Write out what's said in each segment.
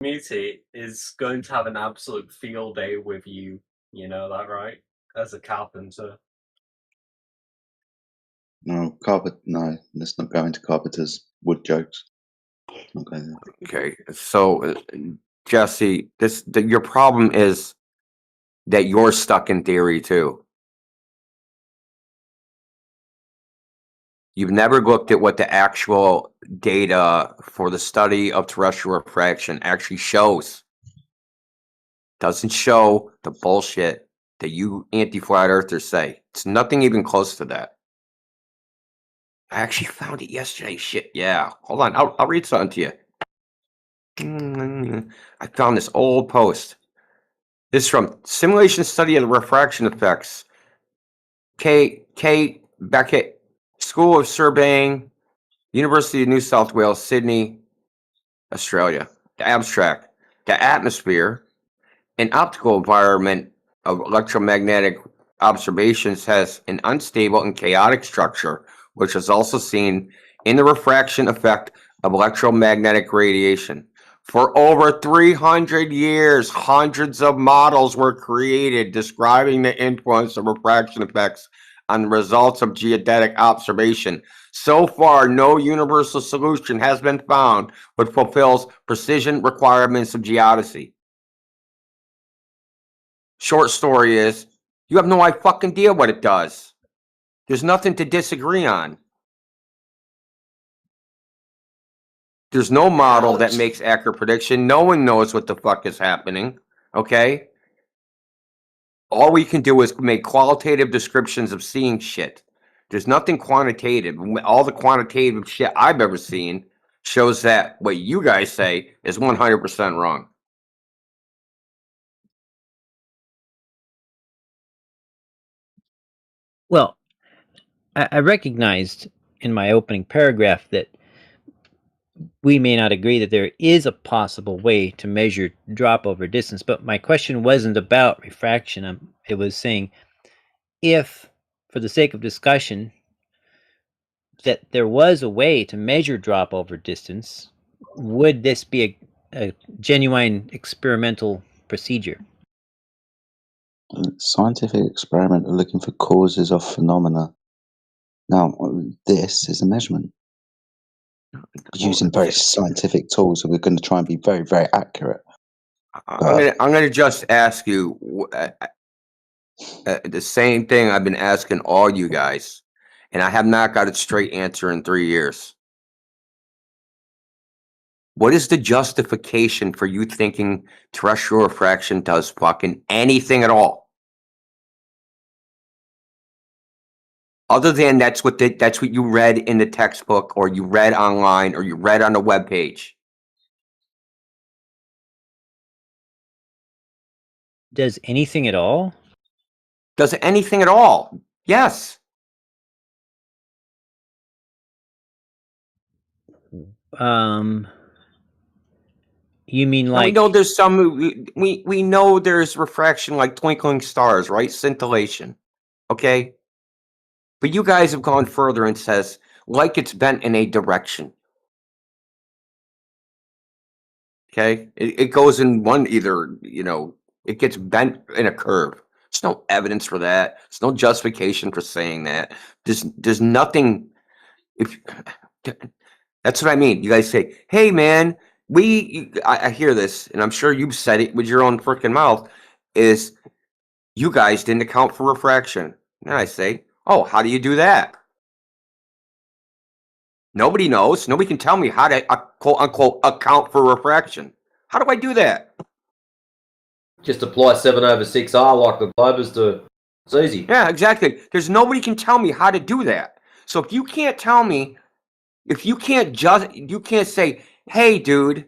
community is going to have an absolute field day with you. You know that, right? As a carpenter. No, no, let's not go into carpenters' wood jokes. Not going there. Okay, so Jesse, your problem is that you're stuck in theory too. You've never looked at what the actual data for the study of terrestrial refraction actually shows. Doesn't show the bullshit that you anti-flat earthers say. It's nothing even close to that. I actually found it yesterday. Shit, yeah. Hold on, I'll read something to you. I found this old post. This is from Simulation Study of the Refraction Effects. K. Beckett, School of Surveying, University of New South Wales, Sydney, Australia. The abstract. The atmosphere and optical environment of electromagnetic observations has an unstable and chaotic structure, which is also seen in the refraction effect of electromagnetic radiation. For over 300 years, hundreds of models were created describing the influence of refraction effects on the results of geodetic observation. So far, no universal solution has been found which fulfills precision requirements of geodesy. Short story is, you have no idea what it does. There's nothing to disagree on. There's no model that makes accurate prediction. No one knows what the fuck is happening. Okay? All we can do is make qualitative descriptions of seeing shit. There's nothing quantitative. All the quantitative shit I've ever seen shows that what you guys say is 100% wrong. Well, I recognized in my opening paragraph that we may not agree that there is a possible way to measure drop over distance, but my question wasn't about refraction. It was saying, if, for the sake of discussion, that there was a way to measure drop over distance, would this be a genuine experimental procedure? Scientific experiment are looking for causes of phenomena. Now, this is a measurement. Using very scientific tools, and we're going to try and be very, very accurate. I'm going to just ask you the same thing I've been asking all you guys, and I have not got a straight answer in 3 years. What is the justification for you thinking terrestrial refraction does fucking anything at all? Other than that's what you read in the textbook, or you read online, or you read on the webpage. Does anything at all? Does anything at all? Yes. You mean Now, like... we know there's we know there's refraction like twinkling stars, right? Scintillation. Okay? But you guys have gone further and says, like it's bent in a direction. Okay? It goes in one, either, it gets bent in a curve. There's no evidence for that. There's no justification for saying that. There's nothing. That's what I mean. You guys say, hey, man, I hear this, and I'm sure you've said it with your own freaking mouth, is you guys didn't account for refraction. And I say, oh, how do you do that? Nobody knows. Nobody can tell me how to, quote unquote, account for refraction. How do I do that? Just apply 7/6R like the globers do. It's easy. Yeah, exactly. There's nobody can tell me how to do that. So if you can't tell me, if you can't say, hey, dude,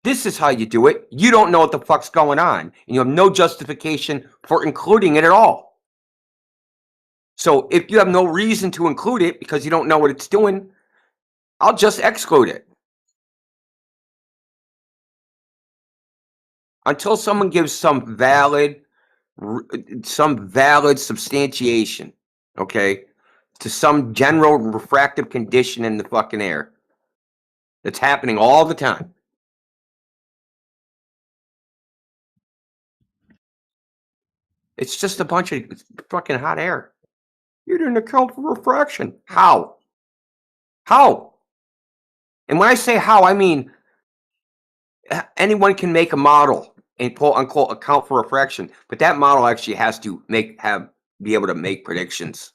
this is how you do it, you don't know what the fuck's going on. And you have no justification for including it at all. So if you have no reason to include it because you don't know what it's doing, I'll just exclude it. Until someone gives some valid substantiation, okay, to some general refractive condition in the fucking air that's happening all the time. It's just a bunch of fucking hot air. You didn't account for refraction. How? How? And when I say how, I mean anyone can make a model and quote unquote account for refraction, but that model actually has to be able to make predictions,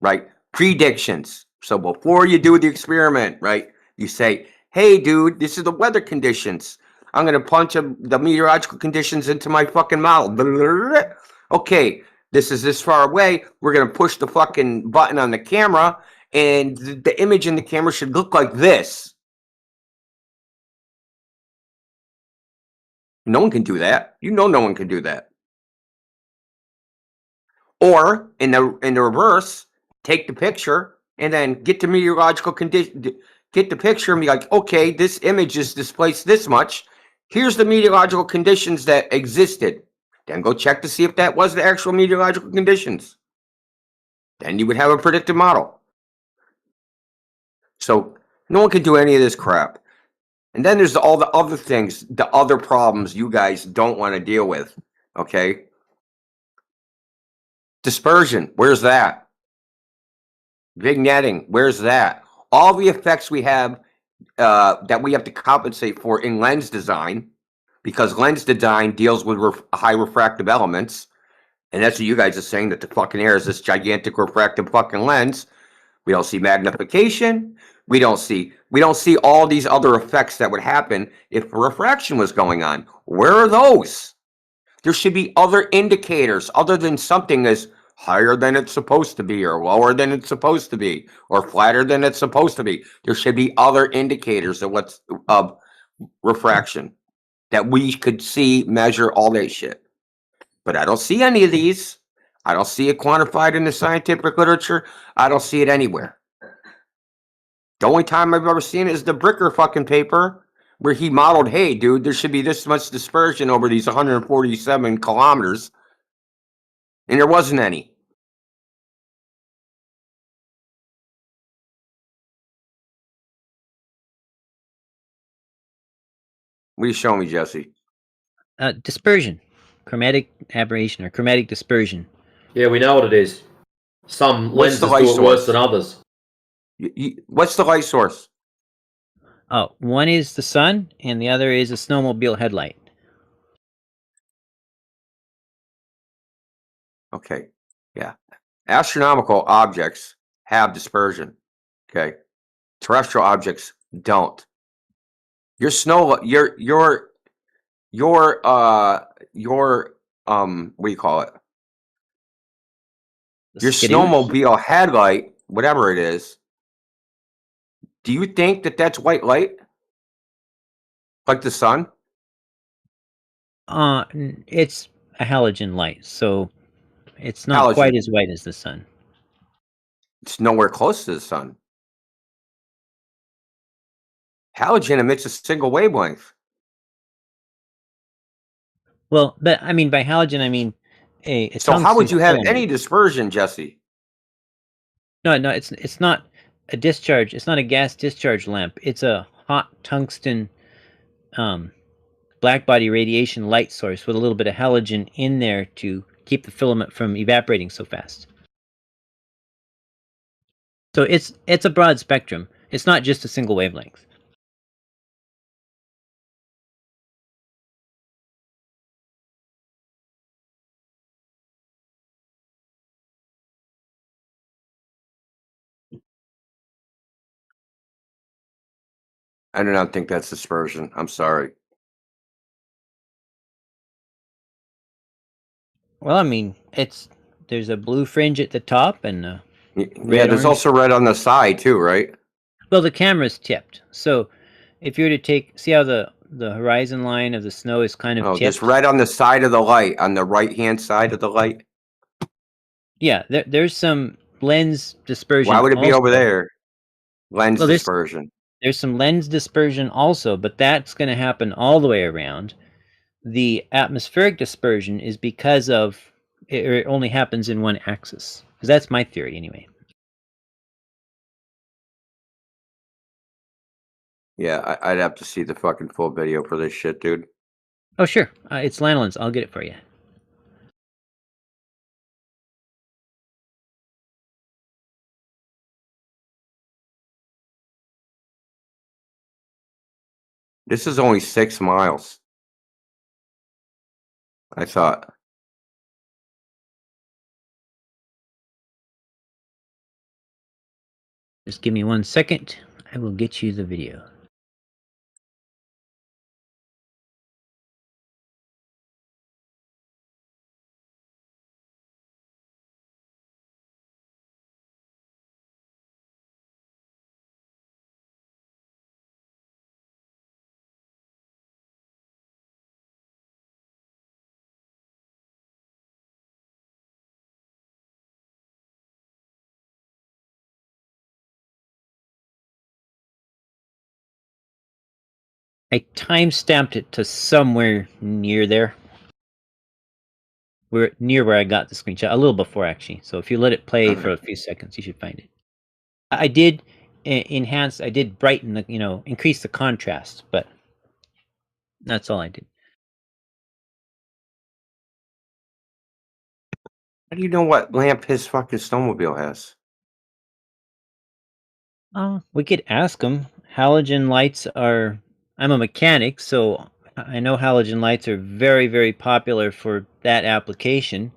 right? Predictions. So before you do the experiment, right, you say, hey, dude, this is the weather conditions. I'm going to punch the meteorological conditions into my fucking model. Okay, this is this far away. We're going to push the fucking button on the camera, and the image in the camera should look like this. No one can do that. You know no one can do that. Or in the reverse, take the picture and then get the meteorological condition, get the picture and be like, okay, this image is displaced this much. Here's the meteorological conditions that existed. Then go check to see if that was the actual meteorological conditions. Then you would have a predictive model. So no one can do any of this crap. And then there's all the other things, the other problems you guys don't want to deal with. Okay. Dispersion, where's that? Vignetting, where's that? All the effects we have that we have to compensate for in lens design, because lens design deals with high refractive elements, and that's what you guys are saying, that the fucking air is this gigantic refractive fucking lens. We don't see magnification. We don't see all these other effects that would happen if refraction was going on. Where are those? There should be other indicators other than something as higher than it's supposed to be, or lower than it's supposed to be, or flatter than it's supposed to be. There should be other indicators of refraction that we could see, measure, all that shit. But I don't see any of these. I don't see it quantified in the scientific literature. I don't see it anywhere. The only time I've ever seen it is the Bricker fucking paper, where he modeled, hey, dude, there should be this much dispersion over these 147 kilometers. And there wasn't any. What are you showing me, Jesse? Dispersion, chromatic aberration, or chromatic dispersion. Yeah, we know what it is. Some What's the lenses light do it worse source? than others. What's the light source? Oh, one is the sun, and the other is a snowmobile headlight. Okay, yeah. Astronomical objects have dispersion. Okay, terrestrial objects don't. Your what do you call it? Your Skidoo? snowmobile headlight, whatever it is. Do you think that that's white light? Like the sun? It's a halogen light, so it's not quite as white as the sun. It's nowhere close to the sun. Halogen emits a single wavelength. Well, but I mean by halogen, I mean a So how would tungsten you have filament. any dispersion, Jesse? No, it's not a discharge. It's not a gas discharge lamp. It's a hot tungsten black body radiation light source with a little bit of halogen in there to keep the filament from evaporating so fast. So it's a broad spectrum. It's not just a single wavelength. I do not think that's dispersion. I'm sorry. Well, I mean, there's a blue fringe at the top and a Yeah, red there's orange. also red on the side too, right? Well, the camera's tipped. So if you were to see how the horizon line of the snow is kind of Oh, tipped. there's red on the side of the light, on the right-hand side of the light. Yeah, there's some lens dispersion. Why would it be also. over there? Lens Well, dispersion. There's some lens dispersion also, but that's going to happen all the way around. The atmospheric dispersion is because of it only happens in one axis. Because that's my theory anyway. Yeah, I'd have to see the fucking full video for this shit, dude. Oh, sure. It's lanolins. I'll get it for you. This is only 6 miles. I thought. Just give me 1 second. I will get you the video. I time-stamped it to somewhere near there. We're near where I got the screenshot, a little before actually. So if you let it play for a few seconds, you should find it. I did enhance, I did brighten the, increase the contrast, but that's all I did. How do you know what lamp his fucking snowmobile has? We could ask them. Halogen lights are. I'm a mechanic, so I know halogen lights are very, very popular for that application.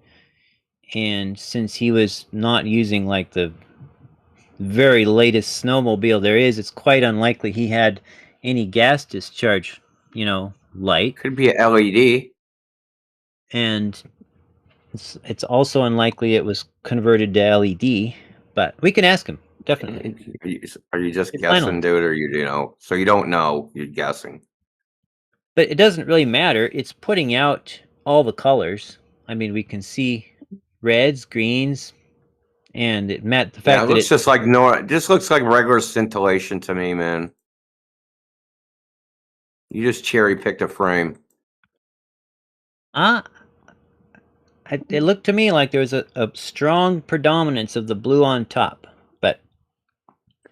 And since he was not using like the very latest snowmobile there is, it's quite unlikely he had any gas discharge, light. Could be a LED. And it's also unlikely it was converted to LED. But we can ask him, definitely. Are you just It's guessing, final. dude, or so you don't know, you're guessing. But it doesn't really matter. It's putting out all the colors. I mean, we can see reds, greens, and the fact It that looks just like this looks like regular scintillation to me, man. You just cherry picked a frame. It looked to me like there was a strong predominance of the blue on top. But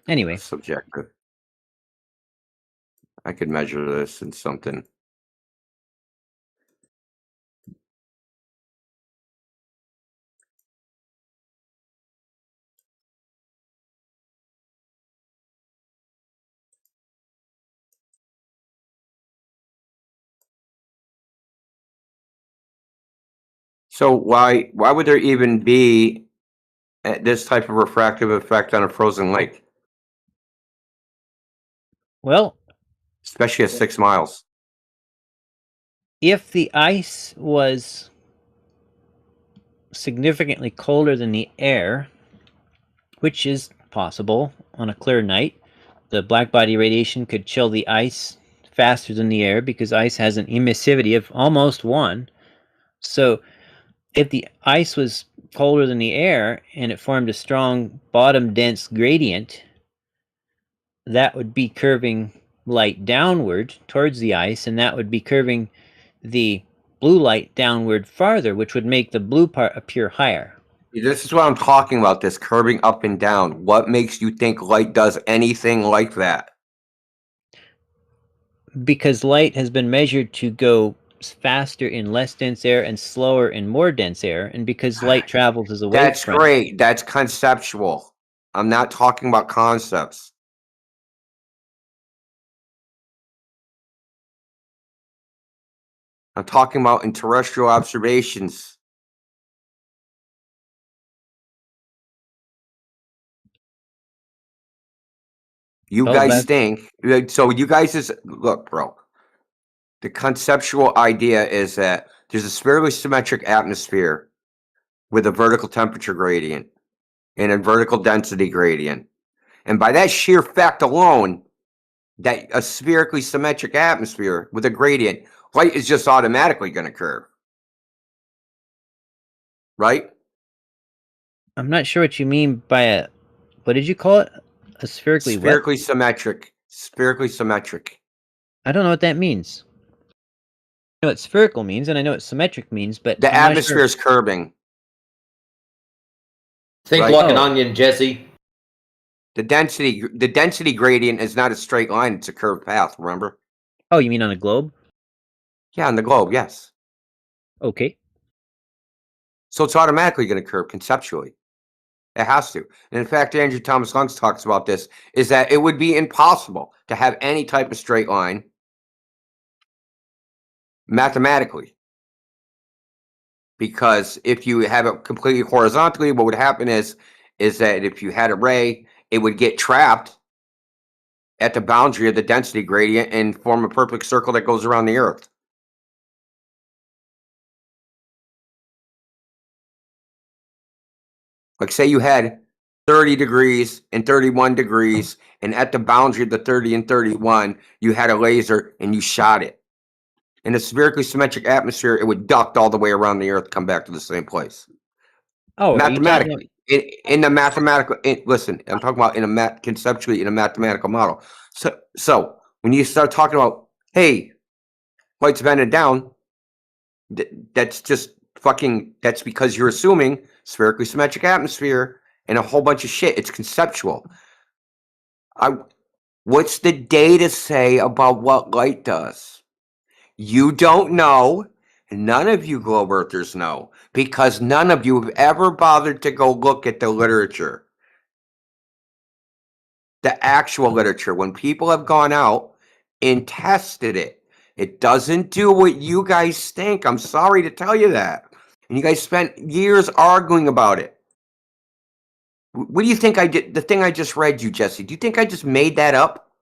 anyway, Subjective. I could measure this in something. So why would there even be this type of refractive effect on a frozen lake, well, especially at 6 miles? if the ice was significantly colder than the air, which is possible on a clear night, the black body radiation could chill the ice faster than the air because ice has an emissivity of almost 1. So if the ice was colder than the air and it formed a strong bottom dense gradient, that would be curving light downward towards the ice, and that would be curving the blue light downward farther, which would make the blue part appear higher. This is what I'm talking about, this curving up and down. What makes you think light does anything like that? Because light has been measured to go faster in less dense air and slower in more dense air, and because light travels as a wave That's front. great. That's conceptual. I'm not talking about concepts. I'm talking about in terrestrial observations. You Oh, guys think, so you guys just, look, bro. The conceptual idea is that there's a spherically symmetric atmosphere with a vertical temperature gradient and a vertical density gradient. And by that sheer fact alone, that a spherically symmetric atmosphere with a gradient, light is just automatically going to curve. Right? I'm not sure what you mean by what did you call it? A spherically symmetric. Spherically symmetric. I don't know what that means. I know what spherical means, and I know what symmetric means, but the atmosphere is curving. Think like an onion, Jesse. The density gradient is not a straight line; it's a curved path. Remember? Oh, you mean on a globe? Yeah, on the globe. Yes. Okay. So it's automatically going to curve conceptually. It has to. And in fact, Andrew Thomas Lungs talks about this, is that it would be impossible to have any type of straight line mathematically. Because if you have it completely horizontally, what would happen is that if you had a ray, it would get trapped at the boundary of the density gradient and form a perfect circle that goes around the Earth. Like say you had 30 degrees and 31 degrees, and at the boundary of the 30 and 31, you had a laser and you shot it. In a spherically symmetric atmosphere, it would duct all the way around the Earth, come back to the same place. Oh, Mathematically, in the mathematical, listen, I'm talking about conceptually in a mathematical model. So when you start talking about, hey, light's bending down, that's just fucking, that's because you're assuming spherically symmetric atmosphere and a whole bunch of shit. It's conceptual. What's the data say about what light does? You don't know. None of you globe earthers know, because none of you have ever bothered to go look at the literature. The actual literature, when people have gone out and tested it, it doesn't do what you guys think. I'm sorry to tell you that. And you guys spent years arguing about it. What do you think I did? The thing I just read you, Jesse, do you think I just made that up?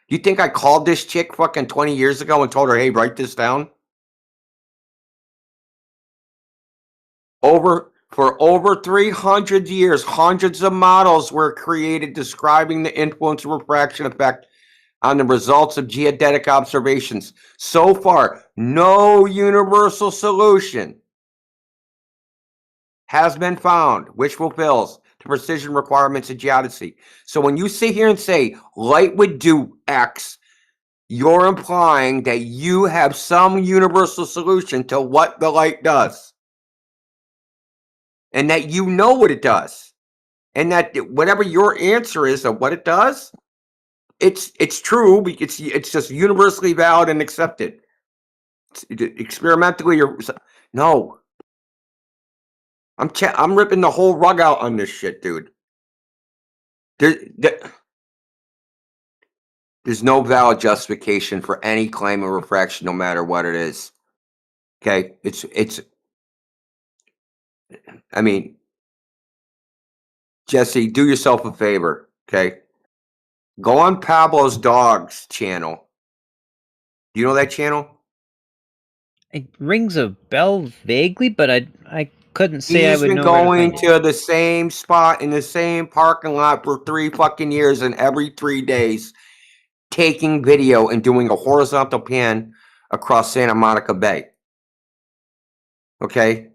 Do you think I called this chick fucking 20 years ago and told her, hey, write this down? For over 300 years, hundreds of models were created describing the influence of refraction effect on the results of geodetic observations. So far, no universal solution has been found which fulfills the precision requirements of geodesy. So when you sit here and say light would do X, you're implying that you have some universal solution to what the light does. And that you know what it does. And that whatever your answer is of what it does, it's true. It's just universally valid and accepted. Experimentally, no. I'm ripping the whole rug out on this shit, dude. There's no valid justification for any claim of refraction, no matter what it is. Okay, I mean, Jesse, do yourself a favor. Okay, go on Pablo's Dog's channel. Do you know that channel? It rings a bell vaguely, but I couldn't say I He's would been know where to going find it. to the same spot in the same parking lot for 3 fucking years, and every 3 days taking video and doing a horizontal pan across Santa Monica Bay. Okay?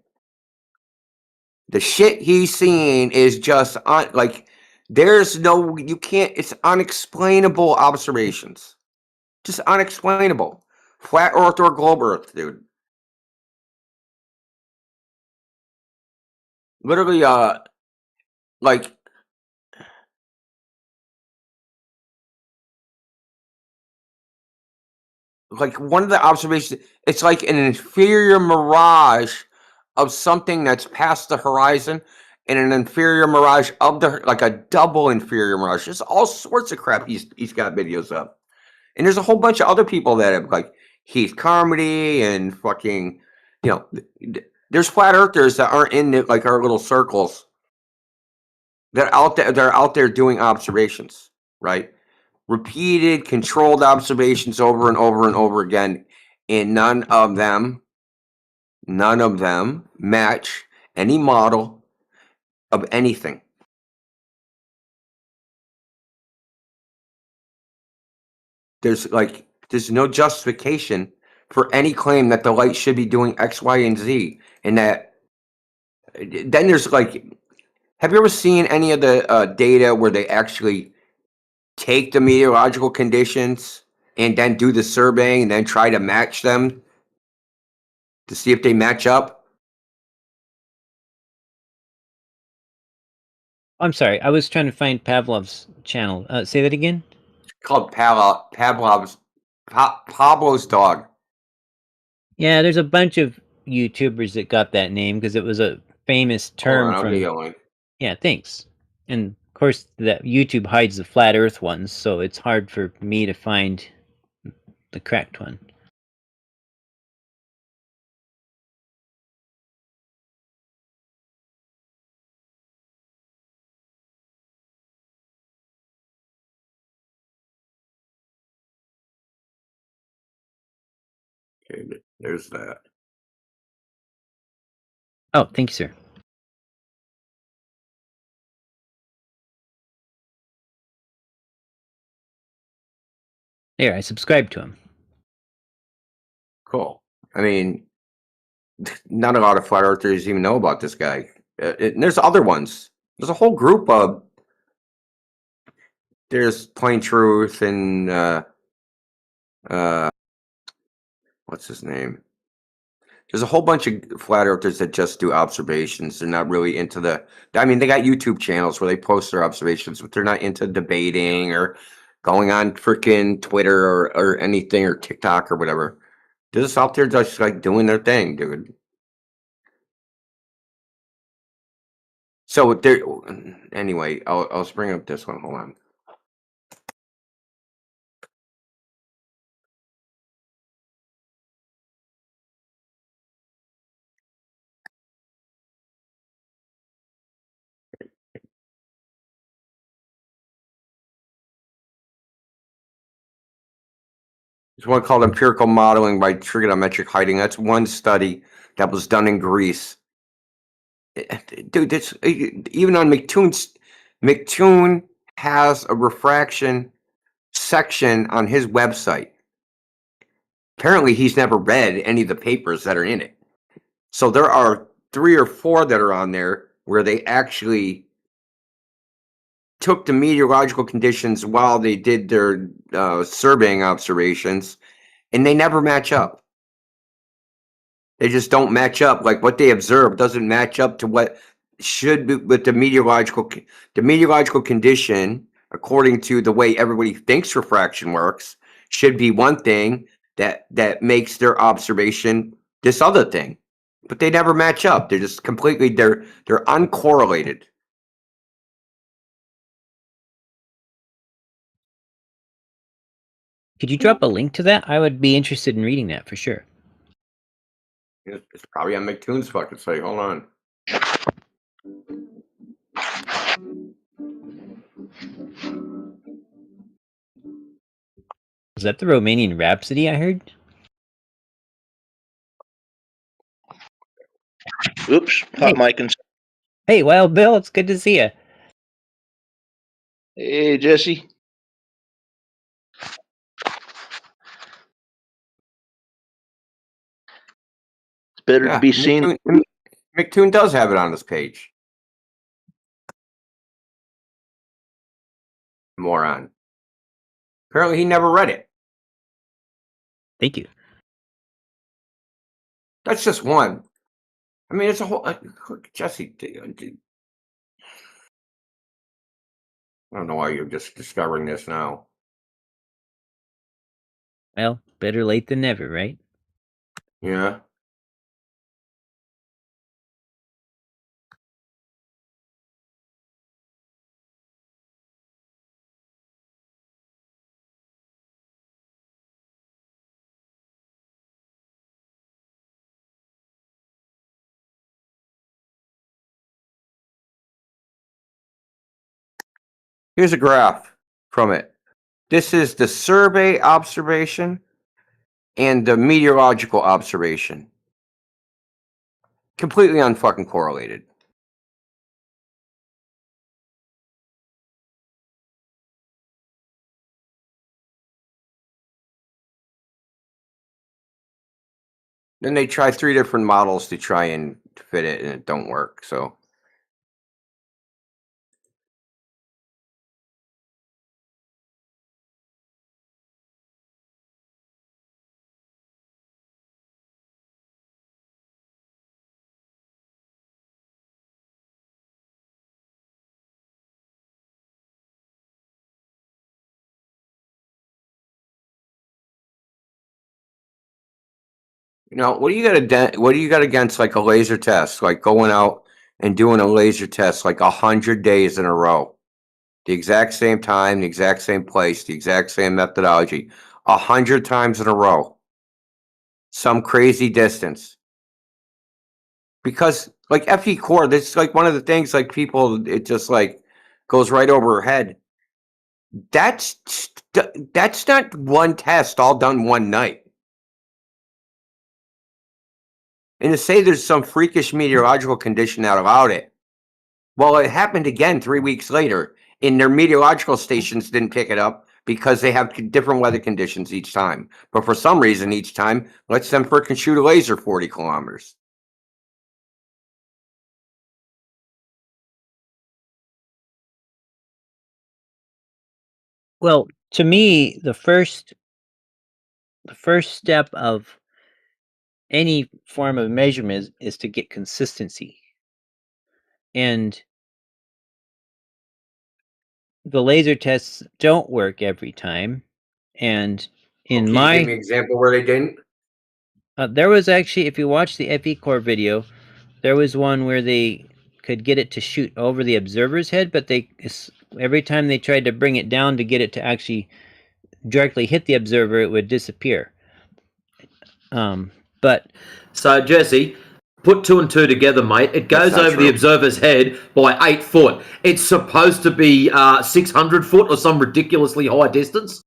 The shit he's seeing is just there's no, you can't, it's unexplainable observations. Just unexplainable. Flat Earth or globe Earth, dude. Literally, like one of the observations, it's like an inferior mirage of something that's past the horizon, and an inferior mirage of like a double inferior mirage. There's all sorts of crap he's got videos of. And there's a whole bunch of other people that have, like Heath Carmody and fucking, there's flat earthers that aren't in like our little circles. They're out there doing observations, right? Repeated, controlled observations over and over and over again, and none of them match any model of anything. There's no justification for any claim that the light should be doing X, Y, and Z. And that then there's have you ever seen any of the data where they actually take the meteorological conditions and then do the surveying and then try to match them to see if they match up? I'm sorry, I was trying to find Pavlov's channel. Say that again? It's called Pablo's Dog. Yeah, there's a bunch of YouTubers that got that name because it was a famous term I'll from. get you a link. Yeah, thanks. And of course, that YouTube hides the flat Earth ones, so it's hard for me to find the correct one. Okay, there's that. Oh, thank you, sir. There, I subscribed to him. Cool. I mean, not a lot of flat earthers even know about this guy. And there's other ones. There's a whole group of. There's Plain Truth and what's his name? There's a whole bunch of flat earthers that just do observations. They're not really into the. I mean, they got YouTube channels where they post their observations, but they're not into debating or going on freaking Twitter or anything or TikTok or whatever. They're just out there just like doing their thing, dude. So there. Anyway, I'll just bring up this one. Hold on. There's one called empirical modeling by trigonometric heighting. That's one study that was done in Greece. Dude, it's even on McToon's. McToon has a refraction section on his website. Apparently, he's never read any of the papers that are in it. So there are 3 or 4 that are on there where they actually took the meteorological conditions while they did their surveying observations, and they never match up. They just don't match up. Like what they observe doesn't match up to what should be with the meteorological condition, according to the way everybody thinks refraction works, should be one thing that makes their observation this other thing. But they never match up. They're just completely they're uncorrelated. Could you drop a link to that? I would be interested in reading that for sure. It's probably on McToon's fucking site. Hold on. Was that the Romanian Rhapsody I heard? Oops, hot mic and. Hey, Wild Bill, it's good to see you. Hey, Jesse. It's better to be seen. McToon does have it on his page. Moron. Apparently, he never read it. Thank you. That's just one. I mean, it's a whole. Jesse, I don't know why you're just discovering this now. Well, better late than never, right? Yeah. Here's a graph from it. This is the survey observation and the meteorological observation. Completely unfucking correlated. Then they try 3 different models to try and fit it, and it don't work. So what do you got against like a laser test, like going out and doing a laser test like 100 days in a row, the exact same time, the exact same place, the exact same methodology, 100 times in a row, some crazy distance. Because like FE core, that's like one of the things like people, it just like goes right over her head. That's not one test all done one night. and to say there's some freakish meteorological condition that allowed it. Well, it happened again 3 weeks later, and their meteorological stations didn't pick it up because they have different weather conditions each time. But for some reason, each time lets them frickin' shoot a laser 40 kilometers. Well, to me, the first step of any form of measurement is to get consistency. And the laser tests don't work every time. And in Can you give me an example where they didn't? There was actually, if you watch the FE Core video, there was one where they could get it to shoot over the observer's head, but every time they tried to bring it down to get it to actually directly hit the observer, it would disappear. But So, Jesse, put 2 and 2 together, mate. It goes over the observer's head by 8 foot. It's supposed to be 600 foot or some ridiculously high distance.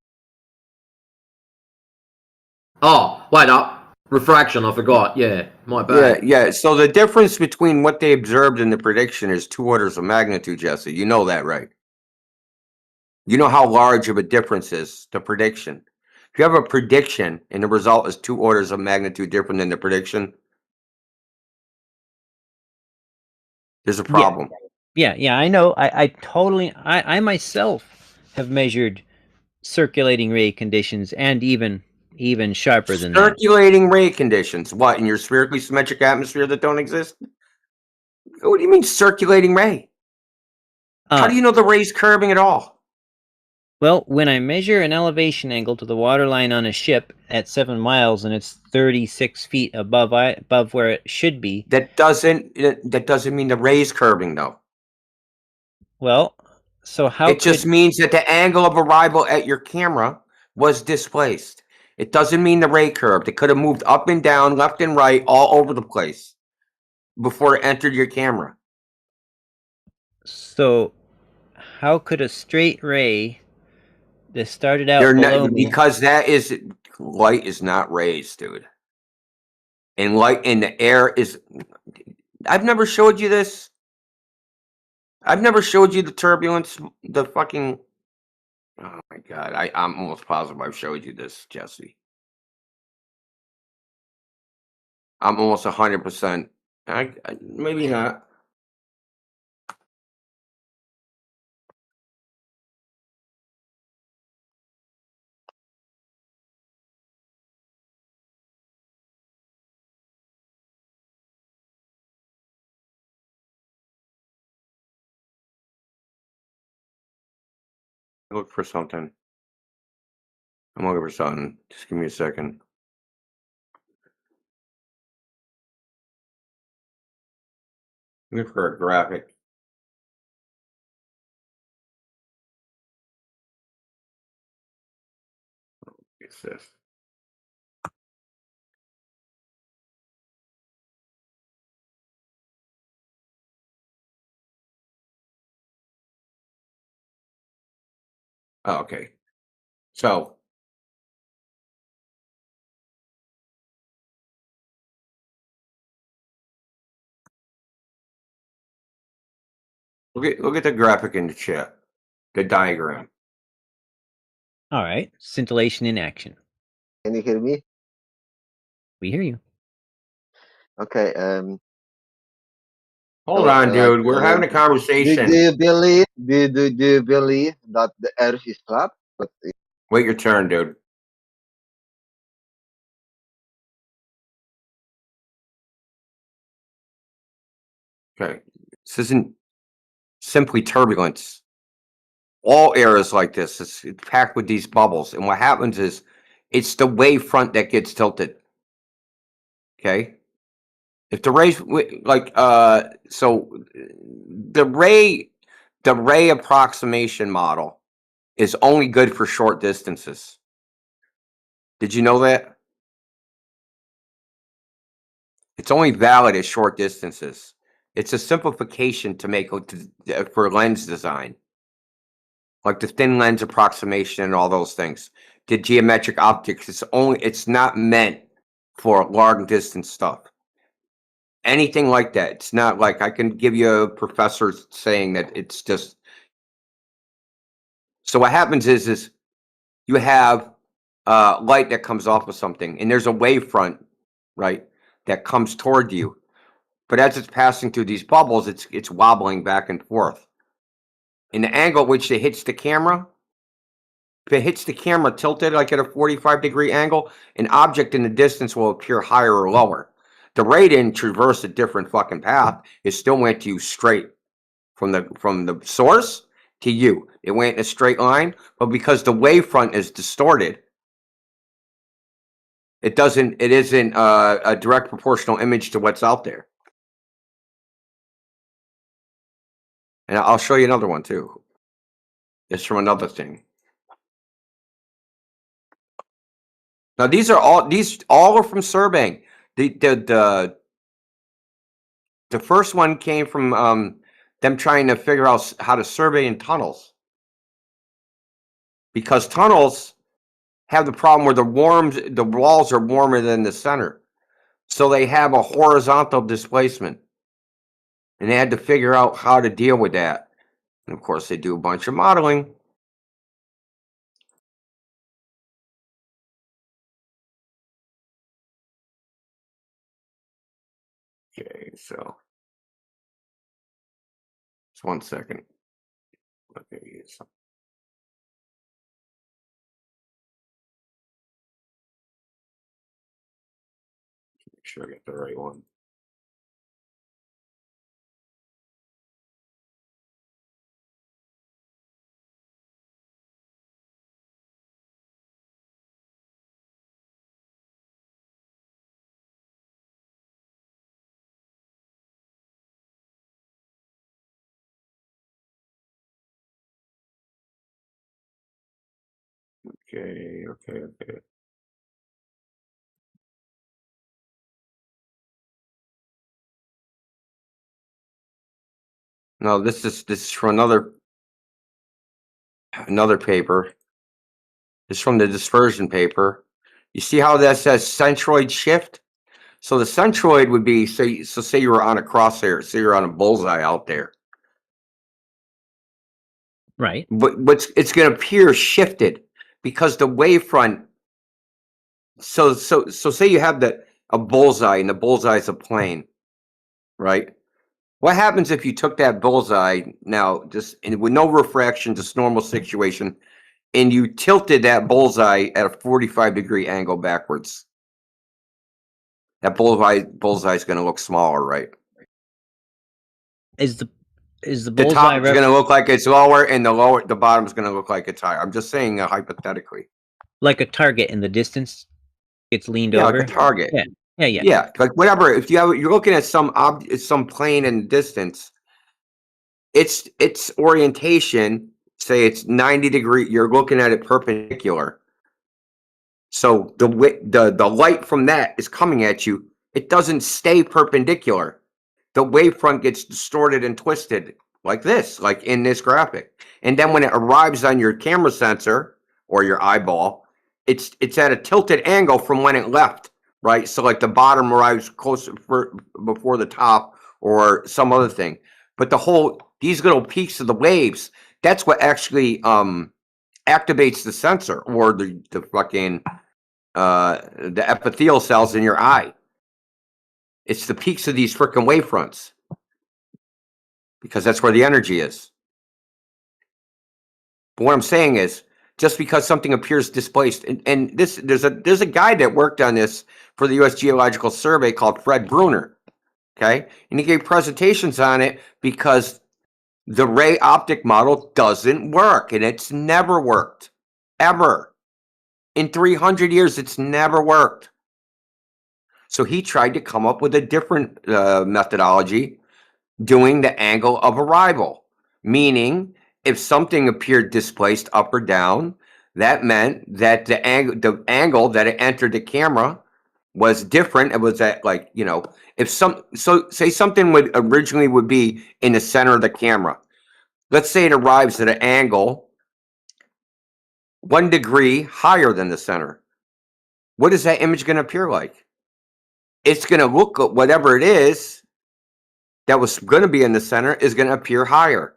Oh, wait up. Refraction, I forgot. Yeah, my bad. Yeah. So the difference between what they observed and the prediction is 2 orders of magnitude, Jesse. You know that, right? You know how large of a difference is the prediction. If you have a prediction and the result is 2 orders of magnitude different than the prediction, there's a problem. Yeah, I know. I myself have measured circulating ray conditions and even sharper than that. Circulating ray conditions. What, in your spherically symmetric atmosphere that don't exist? What do you mean circulating ray? How do you know the ray's curving at all? Well, when I measure an elevation angle to the waterline on a ship at 7 miles and it's 36 feet above where it should be. That doesn't mean the ray's curving, though. Well, so how it just means that the angle of arrival at your camera was displaced. It doesn't mean the ray curved. It could have moved up and down, left and right, all over the place before it entered your camera. So how could a straight ray that started out below me... Because light is not rays, dude. And light in the air is... I've never showed you this. I've never showed you the turbulence, the fucking... Oh my God, I'm almost positive I've showed you this, Jesse. I'm almost 100%. Maybe not. Look for something. I'm looking for something. Just give me a second. Look for a graphic. It's this. Oh, okay. So look at the graphic in the chat. The diagram. All right. Scintillation in action. Can you hear me? We hear you. Okay. Hold on, dude. We're having a conversation. Do you believe that the Earth is flat? Wait your turn, dude. Okay. This isn't simply turbulence. All air is like this. It's packed with these bubbles. And what happens is it's the wave front that gets tilted. Okay? If the rays so the ray approximation model is only good for short distances. Did you know that? It's only valid at short distances. It's a simplification to make for lens design. Like the thin lens approximation and all those things. The geometric optics, it's not meant for long distance stuff. anything like that. It's not like I can give you a professor saying that it's just. So what happens is you have light that comes off of something, and there's a wavefront, right, that comes toward you. But as it's passing through these bubbles, it's wobbling back and forth. In the angle at which it hits the camera, if it hits the camera tilted like at a 45-degree angle, an object in the distance will appear higher or lower. The ray didn't traverse a different fucking path. It still went to you straight from the source to you. It went in a straight line, but because the wavefront is distorted, it isn't a direct proportional image to what's out there. And I'll show you another one too. It's from another thing. Now these all are from surveying. The first one came from them trying to figure out how to survey in tunnels, because tunnels have the problem where the walls are warmer than the center, so they have a horizontal displacement, and they had to figure out how to deal with that. And of course, they do a bunch of modeling. Okay, so just 1 second. Okay, so. Make sure I get the right one. Okay. No, this is from another paper. This is from the dispersion paper. You see how that says centroid shift? So the centroid would be, say you were on a crosshair, so you're on a bullseye out there. Right. But it's going to appear shifted because the wavefront. So say you have a bullseye, and the bullseye is a plane, right? What happens if you took that bullseye now, just with no refraction, just normal situation, and you tilted that bullseye at a 45-degree angle backwards? That bullseye is going to look smaller, right? Is the The bullseye top is going to look like it's lower, and the bottom is going to look like it's higher. I'm just saying hypothetically. like a target in the distance? It's leaned Yeah, over. like a target. Yeah. Yeah, like whatever. If you're looking at some plane in the distance, its orientation, say it's 90 degree, you're looking at it perpendicular. So the light from that is coming at you. It doesn't stay perpendicular. The wavefront gets distorted and twisted like this, like in this graphic. And then when it arrives on your camera sensor or your eyeball, it's at a tilted angle from when it left, right? So like the bottom arrives closer before the top or some other thing. But these little peaks of the waves, that's what actually activates the sensor or the fucking the epithelial cells in your eye. It's the peaks of these freaking wavefronts, because that's where the energy is. But what I'm saying is, just because something appears displaced, and there's a guy that worked on this for the U.S. Geological Survey called Fred Bruner, okay, and he gave presentations on it because the ray optic model doesn't work, and it's never worked, ever. In 300 years, it's never worked. So he tried to come up with a different methodology, doing the angle of arrival, meaning if something appeared displaced up or down, that meant that the angle that it entered the camera was different. It was at, like, say something would originally be in the center of the camera. Let's say it arrives at an angle 1 degree higher than the center. What is that image going to appear like? it's going to look whatever it is that was going to be in the center is going to appear higher.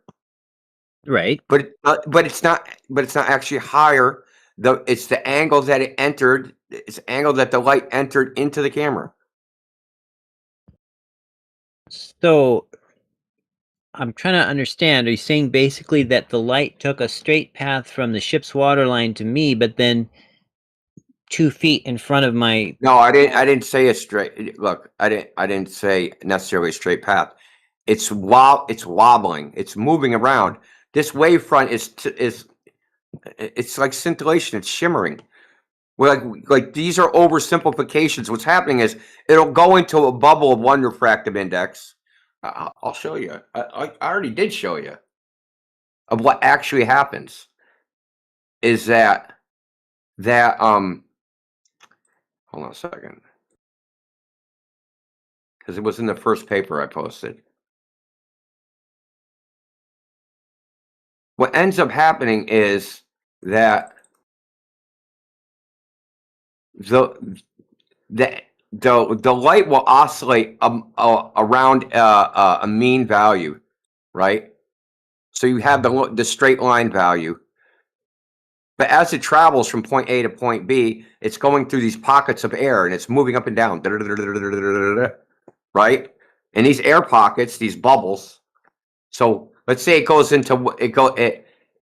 Right. But it's not. But it's not actually higher. It's the angle that it entered. It's the angle that the light entered into the camera. So I'm trying to understand. Are you saying basically that the light took a straight path from the ship's waterline to me, but then 2 feet in front of my? No, I didn't say a straight. Look, I didn't say necessarily a straight path. It's wobbling. It's moving around. This wavefront is it's like scintillation. It's shimmering. We're like these are oversimplifications. What's happening is it'll go into a bubble of one refractive index. I'll show you. I already did show you of what actually happens. Is that hold on a second, because it was in the first paper I posted. What ends up happening is that the light will oscillate around a mean value, right? So you have the straight line value, but as it travels from point A to point B, it's going through these pockets of air and it's moving up and down, right? And these air pockets, these bubbles. So let's say it goes into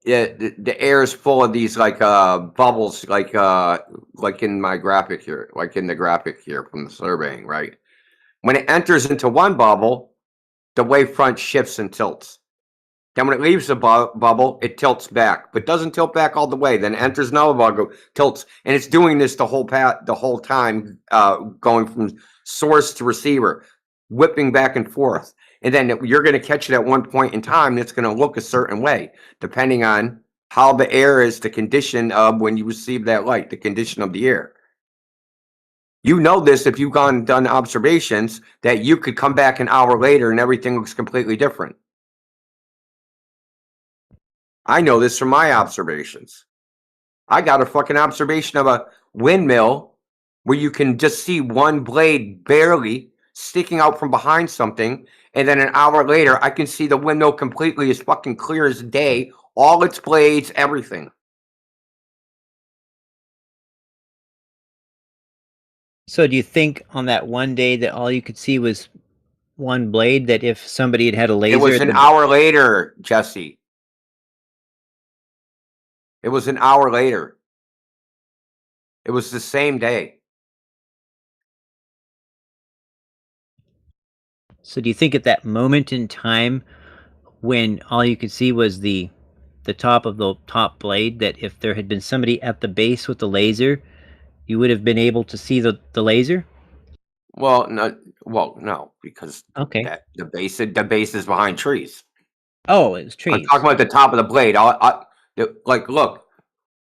the air is full of these like bubbles, like in my graphic here, like in the graphic here from the surveying, right? When it enters into one bubble, the wavefront shifts and tilts. Then when it leaves the bubble, it tilts back, but doesn't tilt back all the way. Then it enters another bubble, tilts, and it's doing this the whole time, going from source to receiver, whipping back and forth. And then you're going to catch it at one point in time. It's going to look a certain way, depending on how the air is, the condition of when you receive that light, the condition of the air. You know this if you've gone and done observations, that you could come back an hour later and everything looks completely different. I know this from my observations. I got a fucking observation of a windmill where you can just see one blade barely sticking out from behind something, and then an hour later, I can see the windmill completely as fucking clear as day, all its blades, everything. So do you think on that one day that all you could see was one blade, that if somebody had a laser... It was an hour later, Jesse. It was an hour later. It was the same day. So do you think at that moment in time when all you could see was the top of the top blade, that if there had been somebody at the base with the laser, you would have been able to see the laser? Well, no, because Okay. the base is behind trees. Oh, it was I'm trees. talking about the top of the blade. Like, look,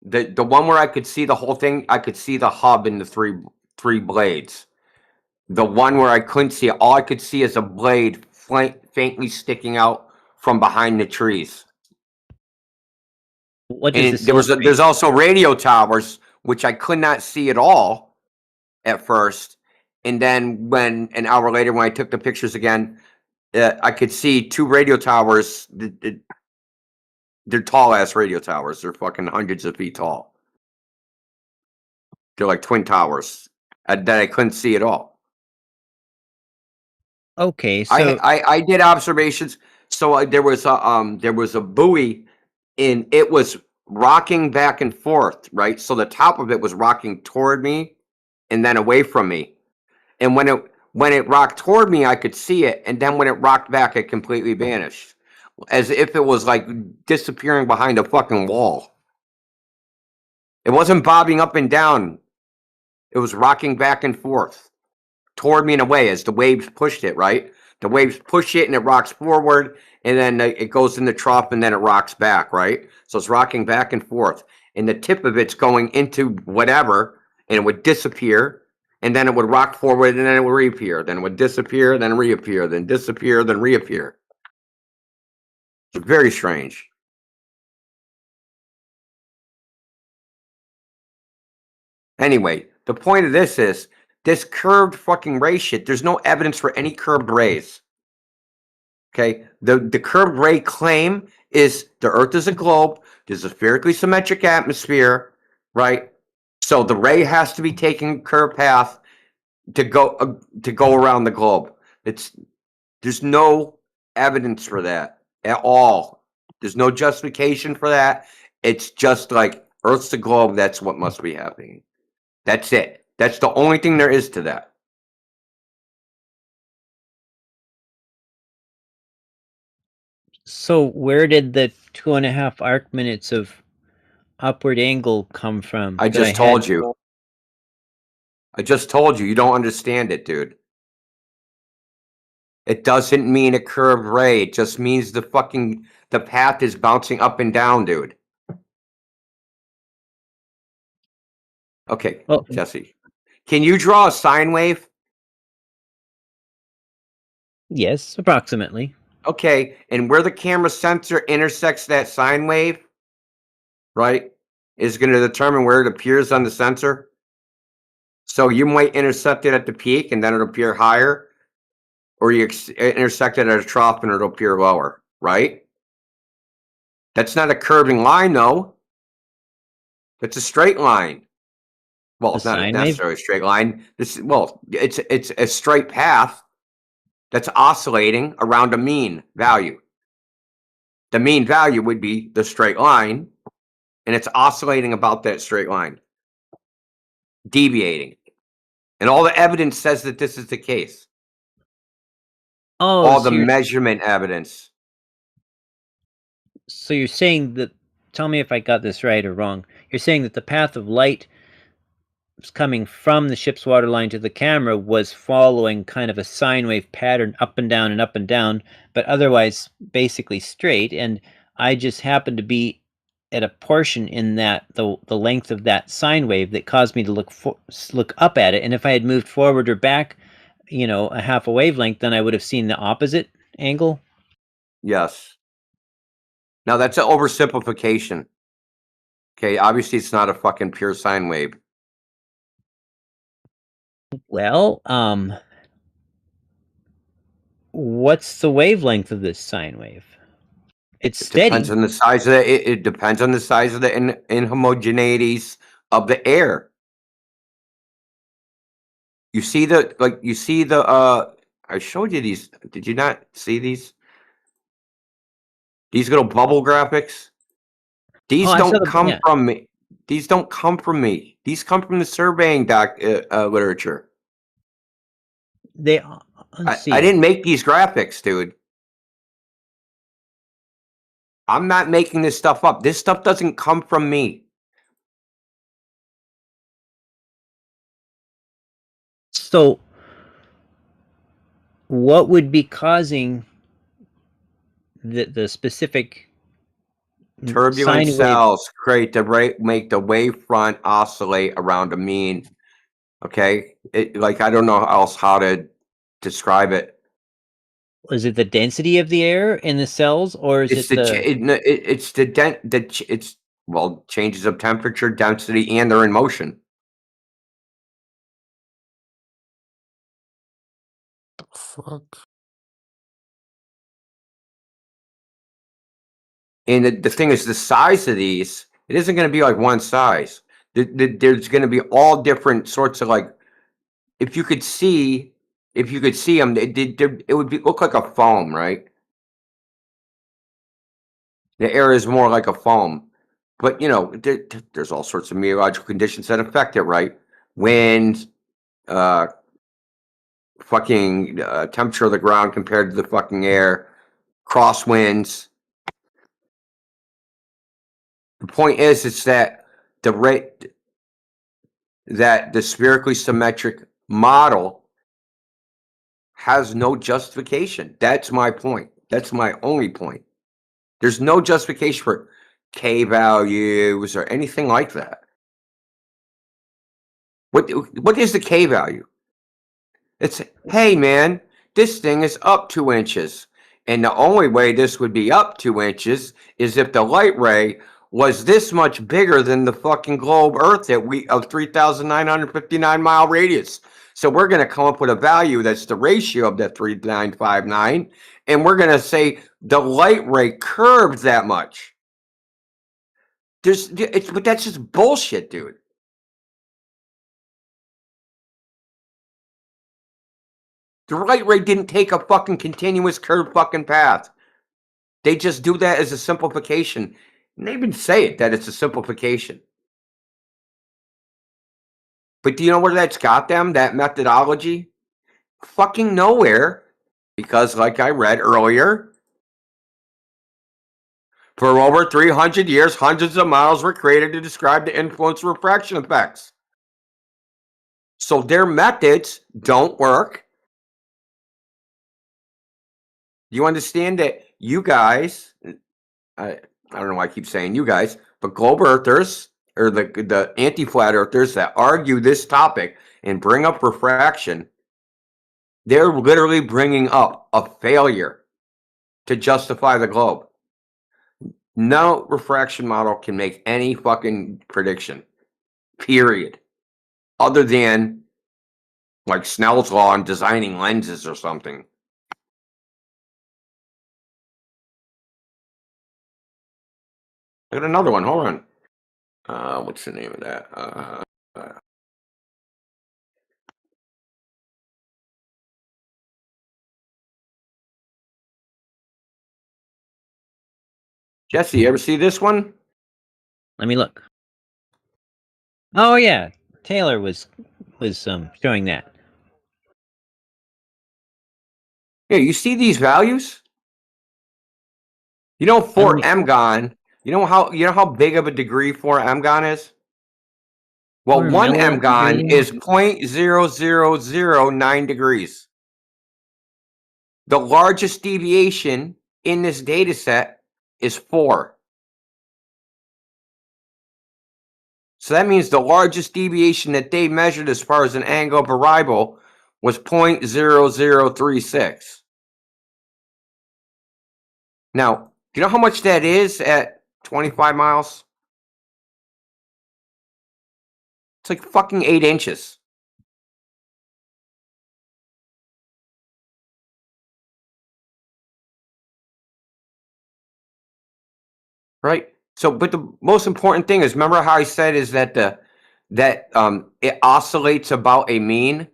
the one where I could see the whole thing, I could see the hub in the three blades. The one where I couldn't see it, all I could see is a blade faintly sticking out from behind the trees. What does And this there's also radio towers, which I could not see at all at first. And then when an hour later, when I took the pictures again, I could see two radio towers. They're tall ass radio towers. They're fucking hundreds of feet tall. They're like twin towers that I couldn't see at all. Okay, so I did observations. So there was a buoy, and it was rocking back and forth, right? So the top of it was rocking toward me, and then away from me. And when it rocked toward me, I could see it, and then when it rocked back, it completely vanished, as if it was like disappearing behind a fucking wall. It wasn't bobbing up and down. It was rocking back and forth toward me and away as the waves pushed it, right? The waves push it and it rocks forward, and then it goes in the trough and then it rocks back, right? So it's rocking back and forth. And the tip of it's going into whatever, and it would disappear, and then it would rock forward, and then it would reappear. Then it would disappear, then reappear, then disappear, then reappear. It's very strange. Anyway, the point of this is this curved fucking ray shit, there's no evidence for any curved rays. Okay, the curved ray claim is the Earth is a globe. There's a spherically symmetric atmosphere, right? So the ray has to be taking a curved path to go around the globe. There's no evidence for that at all. There's no justification for that. It's just like Earth's a globe. That's what must be happening. That's it. That's the only thing there is to that. So where did the 2.5 arc minutes of upward angle come from? I just told you. I just told you. You don't understand it, dude. It doesn't mean a curved ray. It just means the path is bouncing up and down, dude. Okay, Well, Jesse. Can you draw a sine wave? yes, approximately. Okay, and where the camera sensor intersects that sine wave, right, is going to determine where it appears on the sensor. So you might intercept it at the peak and then it'll appear higher, or you intersect it at a trough and it'll appear lower, right? That's not a curving line, though. It's a straight line. Well, it's not necessarily a straight line. It's a straight path that's oscillating around a mean value. The mean value would be the straight line, and it's oscillating about that straight line, deviating. And all the evidence says that this is the case. Oh, all the measurement evidence. So you're saying that, tell me if I got this right or wrong. You're saying that the path of light coming from the ship's waterline to the camera was following kind of a sine wave pattern up and down, but otherwise basically straight. And I just happened to be at a portion in that the length of that sine wave that caused me to look up at it. And if I had moved forward or back, a half a wavelength, then I would have seen the opposite angle. Yes. Now that's an oversimplification. Okay, obviously it's not a fucking pure sine wave. Well, what's the wavelength of this sine wave? It's steady. Depends on the size of it depends on the size of the inhomogeneities of the air. You see I showed you these. Did you not see these? These little bubble graphics? These don't come from me. These don't come from me. These come from the surveying literature. I didn't make these graphics, dude. I'm not making this stuff up. This stuff doesn't come from me. So, what would be causing the specific turbulent cells make the wavefront oscillate around a mean? Okay, I don't know else how to describe it. Is it the density of the air in the cells, or is changes of temperature, density, and they're in motion. The fuck? And the thing is, the size of these, it isn't going to be like one size. There's going to be all different sorts of if you could see them, it would look like a foam, right? The air is more like a foam, but there's all sorts of meteorological conditions that affect it, right? Wind, fucking temperature of the ground compared to the fucking air, crosswinds. The point is that the spherically symmetric model has no justification. That's my point. That's my only point. There's no justification for K values or anything like that. What is the K value? It's, hey man, this thing is up 2 inches. And the only way this would be up 2 inches is if the light ray was this much bigger than the fucking globe Earth of 3,959 mile radius. So we're going to come up with a value that's the ratio of that 3959, and we're going to say the light ray curves that much. But that's just bullshit, dude. The light ray didn't take a fucking continuous curved fucking path. They just do that as a simplification. And they even say it, that it's a simplification. But do you know where that's got them, that methodology? Fucking nowhere. Because, like I read earlier, for over 300 years, hundreds of models were created to describe the influence of refraction effects. So their methods don't work. You understand that you guys, I don't know why I keep saying you guys, but global earthers, or the anti-flat earthers that argue this topic and bring up refraction, they're literally bringing up a failure to justify the globe. No refraction model can make any fucking prediction, period, other than like Snell's law on designing lenses or something. I got another one. Hold on. What's the name of that? Jesse, you ever see this one? Let me look. Oh yeah, Taylor was showing that. Yeah, you see these values? You know Fort Emgon. You know how big of a degree Fort Emgon is? Well, one Emgon is 0.0009 degrees. The largest deviation in this data set is 4. So that means the largest deviation that they measured as far as an angle of arrival was 0.0036. Now, do you know how much that is at 25 miles? It's like fucking 8 inches. Right? So, but the most important thing is, remember how I said is that it oscillates about a mean,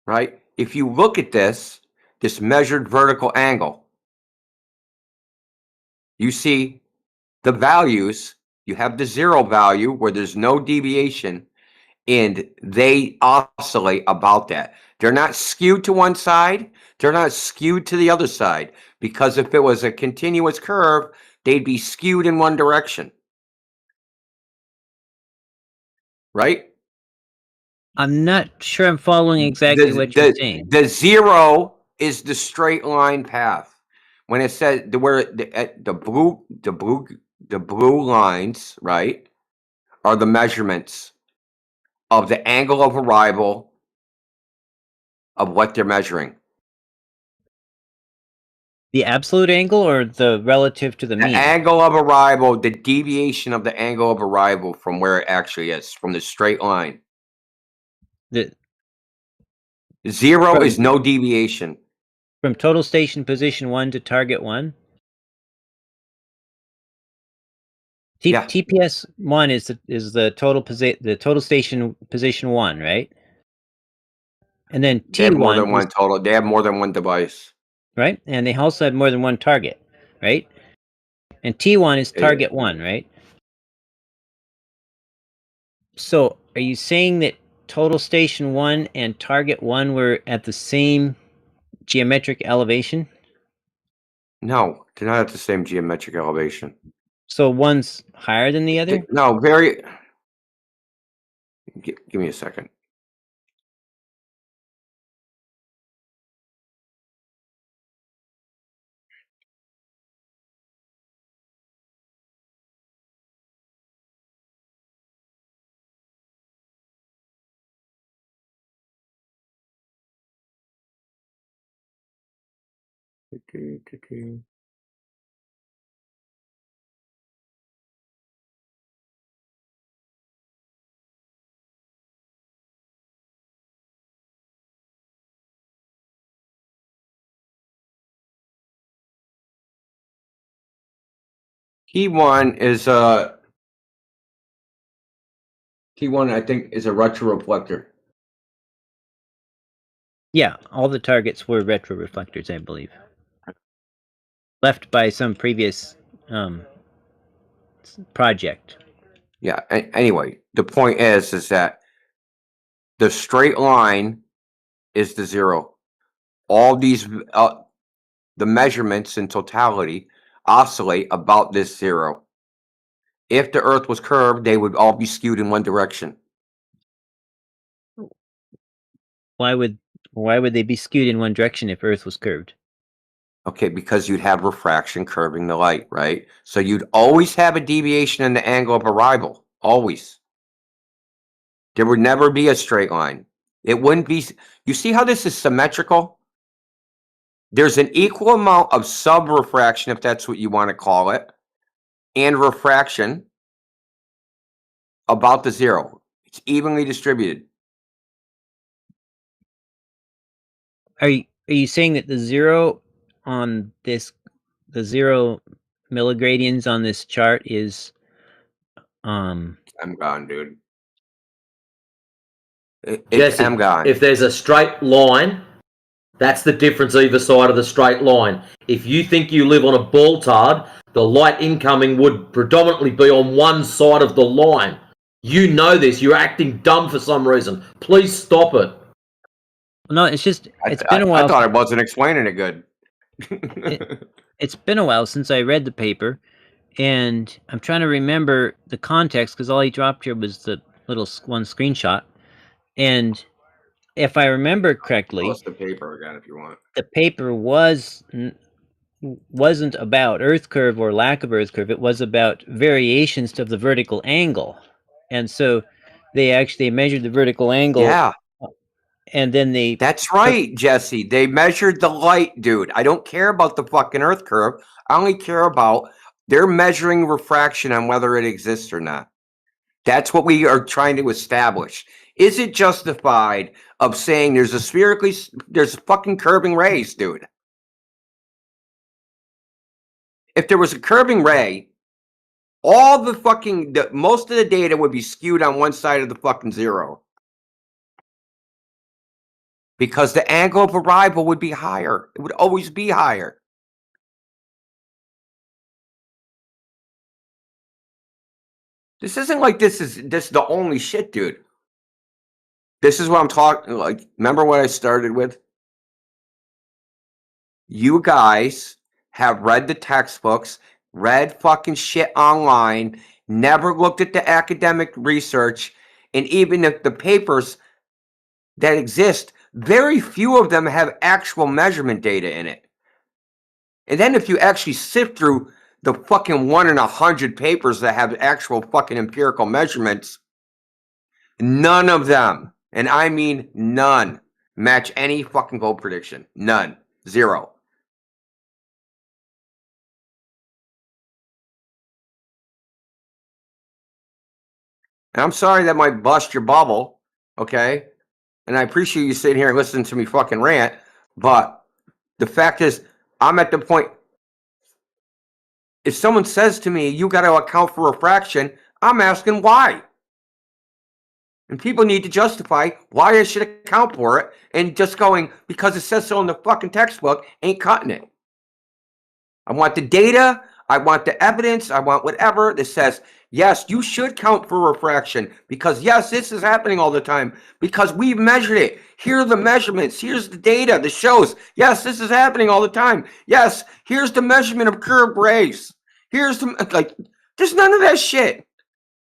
right? If you look at this measured vertical angle, you see the values. You have the 0 value where there's no deviation, and they oscillate about that. They're not skewed to one side. They're not skewed to the other side, because if it was a continuous curve, they'd be skewed in one direction. Right? I'm not sure I'm following exactly what you're saying. The 0 is the straight line path. When it says the blue lines, right, are the measurements of the angle of arrival of what they're measuring. The absolute angle or the relative to the mean? The angle of arrival, the deviation of the angle of arrival from where it actually is, from the straight line. The 0 is no deviation. From total station position 1 to target 1? Yeah. TPS 1 is the total station position 1, right? And then T1 They have more than one total. They have more than one device. Right? And they also have more than one target, right? And T1 is target 1, right? So, are you saying that total station 1 and target 1 were at the same geometric elevation? No, they're not at the same geometric elevation. So one's higher than the other? No, very. Give me a second. T1 is T1, I think, is a retroreflector. Yeah, all the targets were retroreflectors, I believe. Left by some previous project. Yeah. Anyway, the point is that the straight line is the zero. All these the measurements in totality oscillate about this zero. If the Earth was curved, they would all be skewed in one direction. Why would they be skewed in one direction if Earth was curved? Okay, because you'd have refraction curving the light, right? So you'd always have a deviation in the angle of arrival. Always. There would never be a straight line. It wouldn't be. You see how this is symmetrical? There's an equal amount of subrefraction, if that's what you want to call it, and refraction about the zero. It's evenly distributed. Are you saying that the zero on this, the 0 milligradians on this chart is I'm gone, dude. Jesse, I'm gone. if there's a straight line, that's the difference either side of the straight line. If you think you live on a ball tard, the light incoming would predominantly be on one side of the line. You know this. You're acting dumb for some reason. Please stop it. no, it's just it's been a while. I thought I wasn't explaining it good. It's been a while since I read the paper, and I'm trying to remember the context because all he dropped here was the little one screenshot. And if I remember correctly, Post the paper again if you want. the paper wasn't about Earth curve or lack of Earth curve. It was about variations to the vertical angle, and so they actually measured the vertical angle. Yeah. And then That's right, Jesse. They measured the light, dude. I don't care about the fucking Earth curve. I only care about they're measuring refraction on whether it exists or not. That's what we are trying to establish. Is it justified of saying there's fucking curving rays, dude? If there was a curving ray, all the most of the data would be skewed on one side of the fucking zero. Because the angle of arrival would be higher. It would always be higher. This isn't like this is the only shit, dude. This is what I'm talking like. Remember what I started with? You guys have read the textbooks, read fucking shit online, never looked at the academic research, and even if the papers that exist, very few of them have actual measurement data in it. And then if you actually sift through the fucking 1 in 100 papers that have actual fucking empirical measurements, none of them, and I mean none, match any fucking goal prediction. None. Zero. And I'm sorry that might bust your bubble, okay? And I appreciate you sitting here and listening to me fucking rant, but the fact is, I'm at the point, if someone says to me, you got to account for refraction, I'm asking why. And people need to justify why I should account for it, and just going, because it says so in the fucking textbook, ain't cutting it. I want the data, I want the evidence, I want whatever that says, yes, you should count for refraction, because yes, this is happening all the time, because we've measured it. Here are the measurements, here's the data that shows, yes, this is happening all the time. Yes, here's the measurement of curved rays. Here's the, like, there's none of that shit.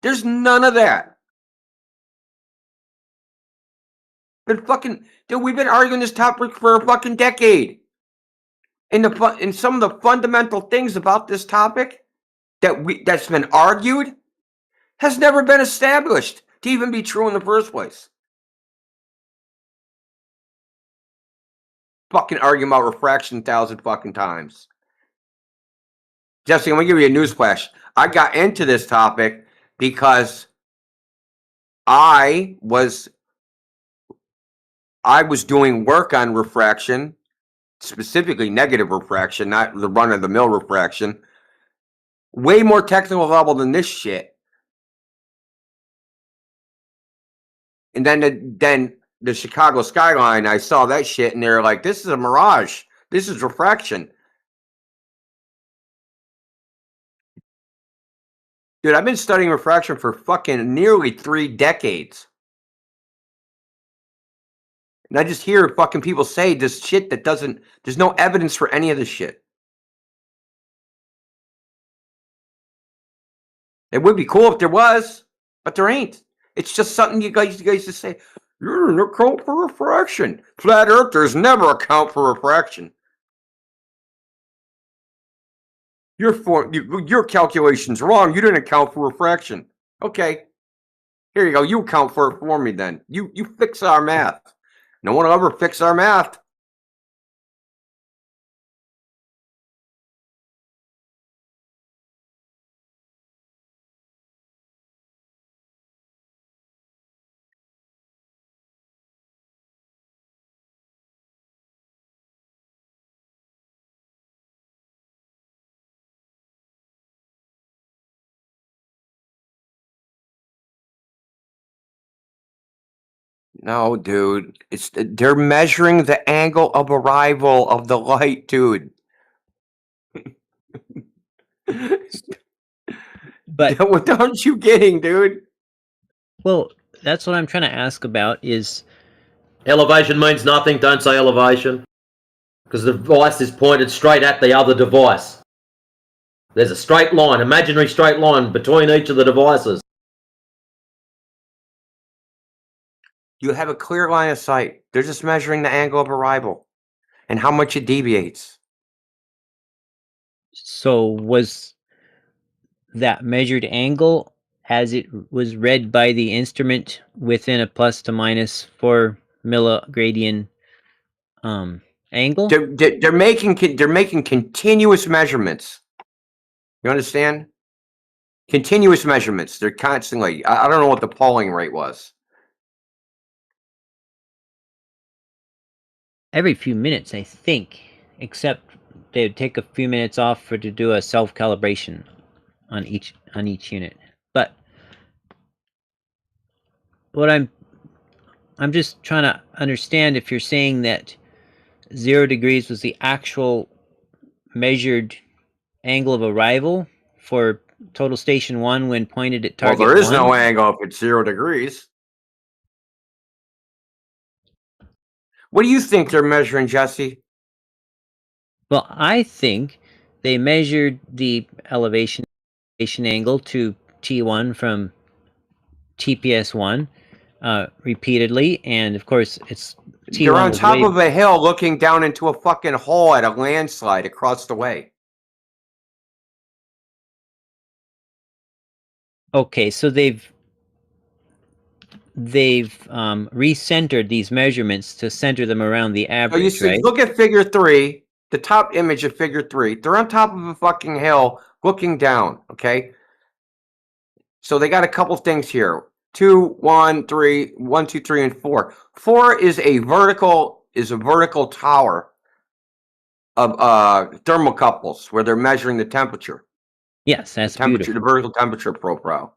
There's none of that. But fucking, dude, we've been arguing this topic for a fucking decade. And some of the fundamental things about this topic that's been argued has never been established to even be true in the first place. Fucking argue about refraction 1,000 fucking times. Jesse, I'm gonna give you a newsflash. I got into this topic because I was doing work on refraction, specifically negative refraction, not the run-of-the-mill refraction, way more technical level than this shit. And then the Chicago skyline, I saw that shit, and they're like, "This is a mirage. This is refraction." Dude, I've been studying refraction for fucking nearly 3 decades. And I just hear fucking people say this shit that doesn't, there's no evidence for any of this shit. It would be cool if there was, but there ain't. It's just something you guys just say, you're an account for refraction. Flat earthers never account for refraction. Your calculation's wrong. You didn't account for refraction. Okay. Here you go. You account for it for me then. You fix our math. No one will ever fix our math. No, dude. They're measuring the angle of arrival of the light, dude. But what aren't you getting, dude? well, that's what I'm trying to ask about is Elevation means nothing. Don't say elevation. Because the device is pointed straight at the other device. There's a straight line, imaginary straight line between each of the devices. You have a clear line of sight. They're just measuring the angle of arrival and how much it deviates. so was that measured angle as it was read by the instrument within a plus to minus 4 milligradient angle? They're making continuous measurements. You understand? Continuous measurements. They're constantly. I don't know what the polling rate was. Every few minutes, I think, except they would take a few minutes off to do a self calibration on each unit. But what I'm just trying to understand if you're saying that 0 degrees was the actual measured angle of arrival for total station 1 when pointed at target Well, there is 1. no angle if it's 0 degrees. What do you think they're measuring, Jesse? Well, I think they measured the elevation angle to T1 from TPS1 repeatedly, and of course it's T1 They're on was top way... of a hill looking down into a fucking hole at a landslide across the way. Okay, so they've recentered these measurements to center them around the So you average, see, right? look at figure 3, the top image of figure 3. They're on top of a fucking hill looking down, okay? So they got a couple things here. 2, 1, 3, 1, 2, 3, and 4. 4 is a vertical tower of thermocouples where they're measuring the temperature. Yes, that's beautiful. The vertical temperature profile.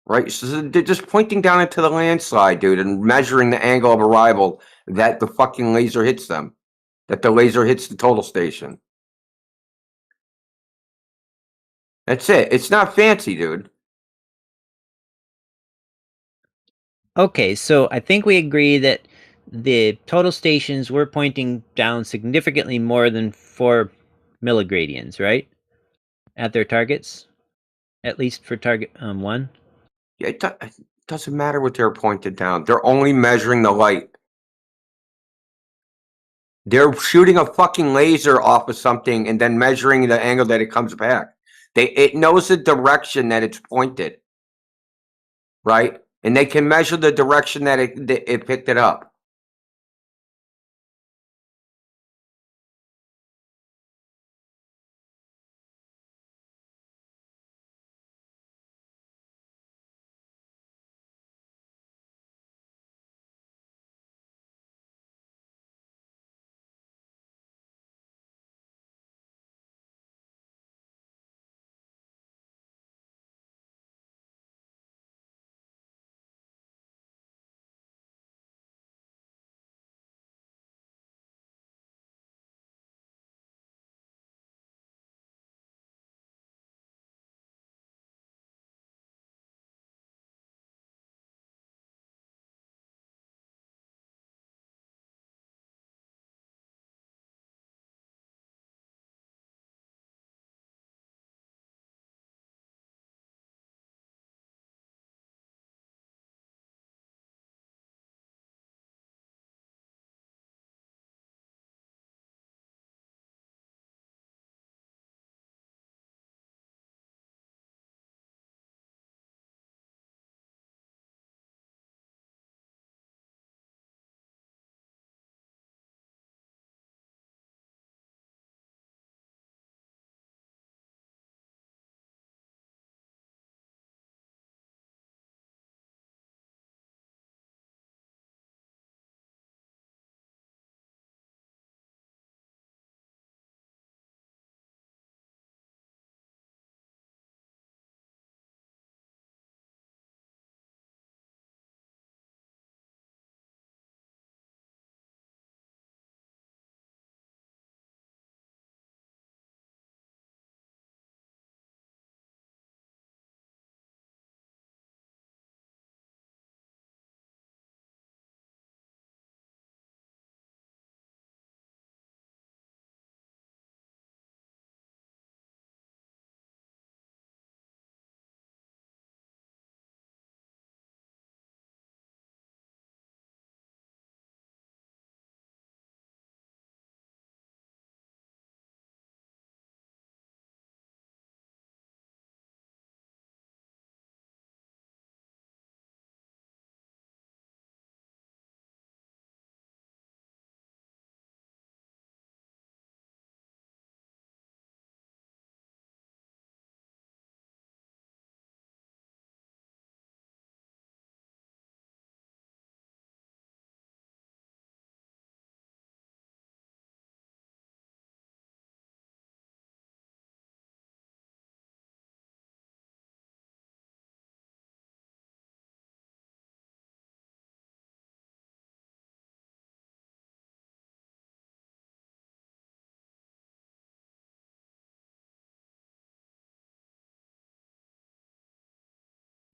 Right? So they're just pointing down into the landslide, dude, and measuring the angle of arrival that the fucking laser hits them. That the laser hits the total station. That's it. It's not fancy, dude. Okay, so I think we agree that the total stations were pointing down significantly more than 4 milligradians, right? At their targets, at least for target 1. Yeah, it doesn't matter what they're pointed down. They're only measuring the light. They're shooting a fucking laser off of something and then measuring the angle that it comes back. It knows the direction that it's pointed, right? And they can measure the direction that it picked it up.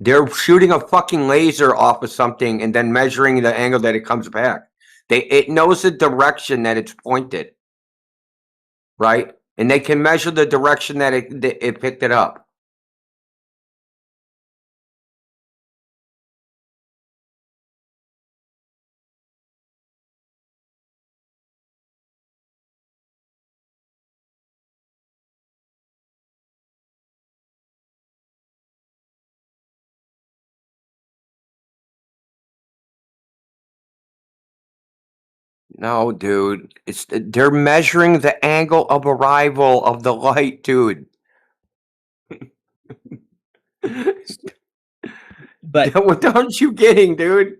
They're shooting a fucking laser off of something and then measuring the angle that it comes back. It knows the direction that it's pointed, right? And they can measure the direction that it picked it up. No, dude. They're measuring the angle of arrival of the light, dude. But what aren't you getting, dude?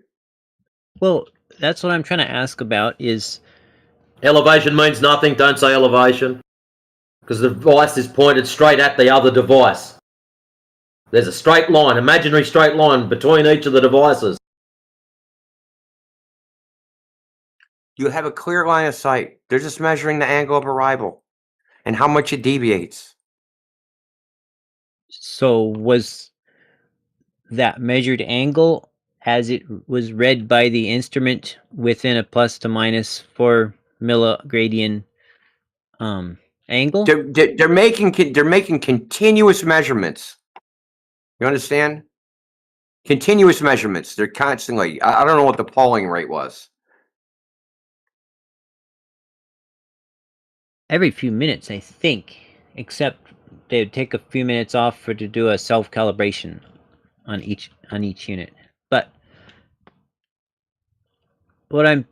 well, that's what I'm trying to ask about is Elevation means nothing. Don't say elevation. Because the device is pointed straight at the other device. There's a straight line, imaginary straight line between each of the devices. You have a clear line of sight. They're just measuring the angle of arrival and how much it deviates. so was that measured angle as it was read by the instrument within a plus to minus 4 milligradient angle? They're making continuous measurements. You understand? Continuous measurements. They're constantly. I don't know what the polling rate was. Every few minutes, I think, except they'd take a few minutes off to do a self-calibration on each unit. But what I'm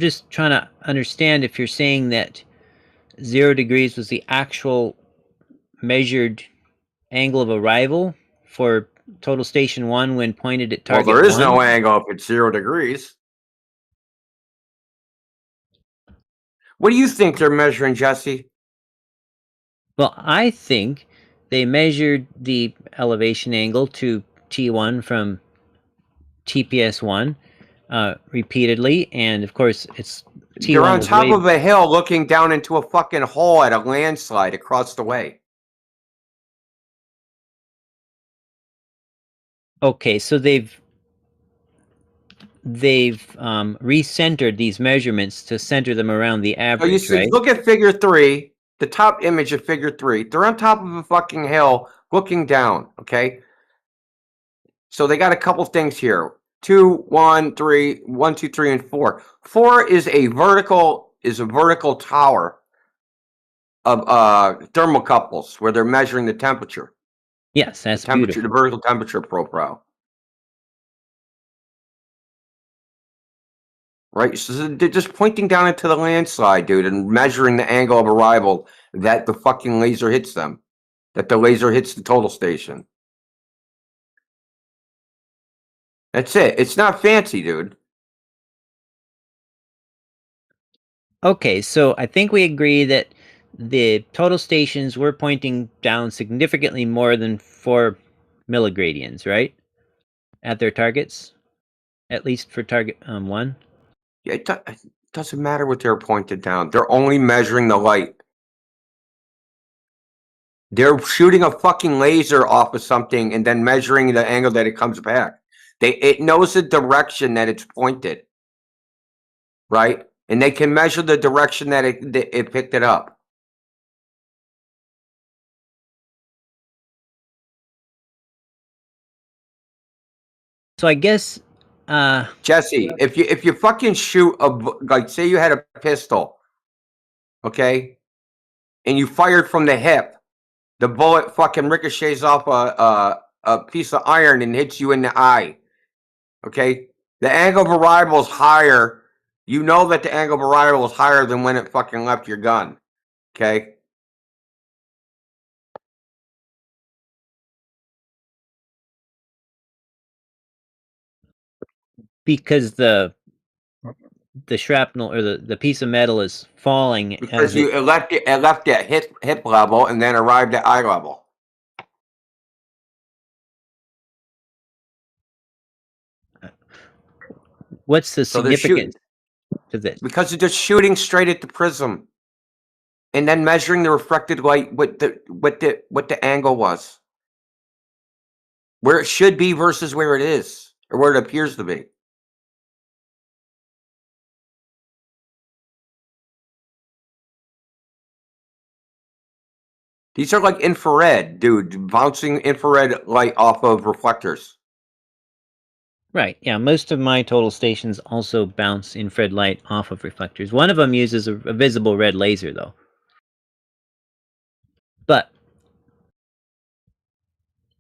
just trying to understand if you're saying that 0 degrees was the actual measured angle of arrival for total station 1 when pointed at target Well, there is 1? no angle if it's 0 degrees. What do you think they're measuring, Jesse? Well, I think they measured the elevation angle to T1 from TPS1 repeatedly, and of course it's T1. They're on top of a hill looking down into a fucking hole at a landslide across the way. Okay, so they've recentered these measurements to center them around the average, So you right? look at figure 3, the top image of figure 3. They're on top of a fucking hill looking down, okay? So they got a couple things here. 2, 1, 3, 1, 2, 3, and 4. 4 is a vertical tower of thermocouples where they're measuring the temperature. Yes, that's Temperature, beautiful. the vertical temperature profile. Right, so they're just pointing down into the landslide, dude, and measuring the angle of arrival that the fucking laser hits them, that the laser hits the total station. That's it. It's not fancy, dude. Okay, so I think we agree that the total stations were pointing down significantly more than 4 milligradians, right? At their targets, at least for target 1. Yeah, it doesn't matter what they're pointed down. They're only measuring the light. They're shooting a fucking laser off of something and then measuring the angle that it comes back. It knows the direction that it's pointed, right? And they can measure the direction that it picked it up. So I guess Jesse, if you fucking shoot like say you had a pistol, okay, and you fired from the hip, the bullet fucking ricochets off a piece of iron and hits you in the eye. Okay, the angle of arrival is higher. You know that the angle of arrival is higher than when it fucking left your gun. Okay. because the shrapnel or the piece of metal is falling Because as it, it left at hip level and then arrived at eye level. what's the So they're significance of it? because they're just shooting straight at the prism, and then measuring the reflected light what the angle was. where it should be versus where it is, or where it appears to be. These are like infrared, dude, bouncing infrared light off of reflectors. Right, yeah, most of my total stations also bounce infrared light off of reflectors. One of them uses a visible red laser, though. But,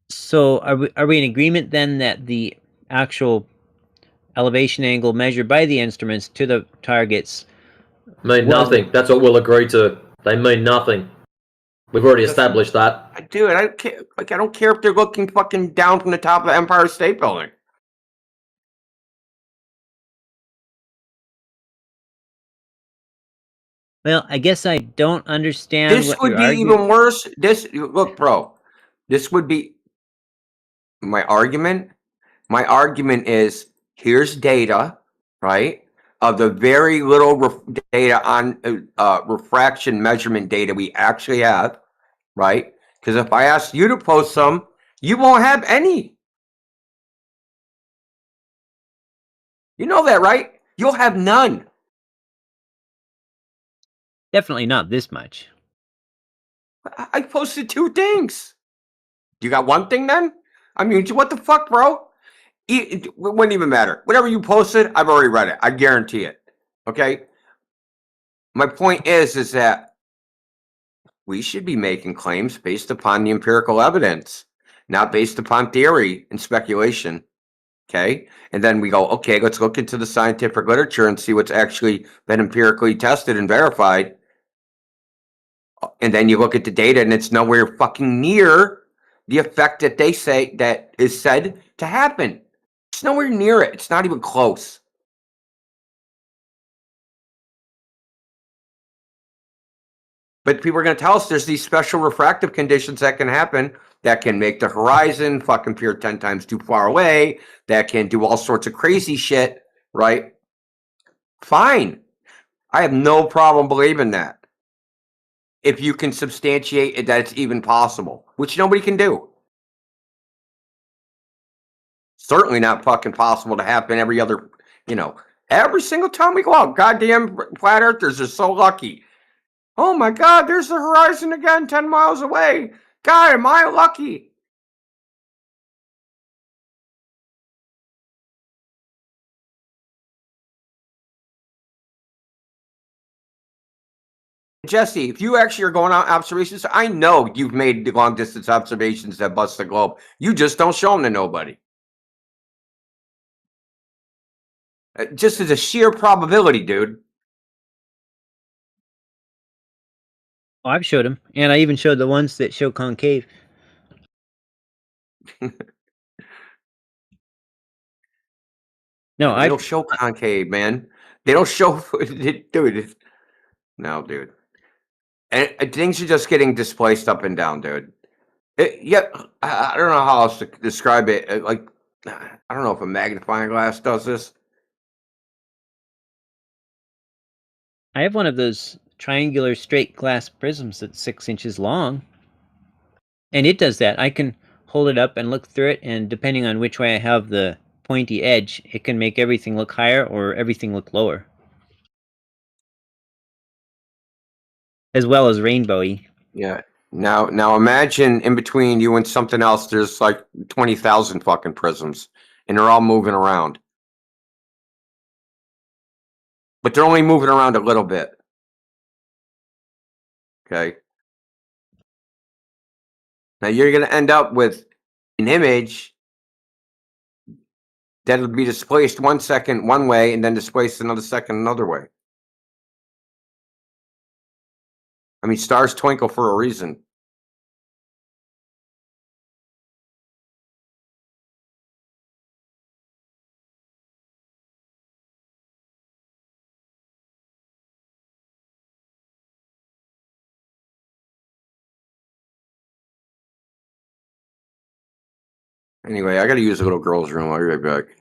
so are we in agreement then that the actual elevation angle measured by the instruments to the targets Mean was- nothing. That's what we'll agree to. They mean nothing. We've already established that. Dude, I don't care. Like, I don't care if they're looking fucking down from the top of the Empire State Building. Well, I guess I don't understand This what would you're be arguing. even worse. Look, bro. This would be my argument. My argument is here's data, right? Of the very little data on refraction measurement data we actually have, right? Because if I ask you to post some, you won't have any. You know that, right? You'll have none. Definitely not this much. I posted 2 things. You got 1 thing then? I mean, what the fuck, bro? It wouldn't even matter. Whatever you posted, I've already read it. I guarantee it. Okay? My point is that we should be making claims based upon the empirical evidence, not based upon theory and speculation. Okay? And then we go, okay, let's look into the scientific literature and see what's actually been empirically tested and verified. And then you look at the data and it's nowhere fucking near the effect that they say that is said to happen. It's nowhere near it. It's not even close. But people are going to tell us there's these special refractive conditions that can happen that can make the horizon fucking appear 10 times too far away, that can do all sorts of crazy shit, right? Fine. I have no problem believing that. If you can substantiate that it's even possible, which nobody can do. Certainly not fucking possible to happen every other, every single time we go out. Goddamn flat earthers are so lucky. Oh my God, there's the horizon again, 10 miles away. God, am I lucky? Jesse, if you actually are going out observations, I know you've made long distance observations that bust the globe. You just don't show them to nobody. Just as a sheer probability, dude. Oh, I've showed them, and I even showed the ones that show concave. No, They don't show concave, man. They don't show, dude. No, dude. And things are just getting displaced up and down, dude. Yeah, I don't know how else to describe it. Like, I don't know if a magnifying glass does this. I have one of those triangular straight glass prisms that's 6 inches long, and it does that. I can hold it up and look through it, and depending on which way I have the pointy edge, it can make everything look higher or everything look lower, as well as rainbowy. Yeah. Now imagine in between you and something else, there's like 20,000 fucking prisms, and they're all moving around. But they're only moving around a little bit. Okay. Now you're going to end up with an image that'll be displaced 1 second one way and then displaced another second another way. I mean, stars twinkle for a reason. Anyway, I got to use the little girl's room. I'll be right back.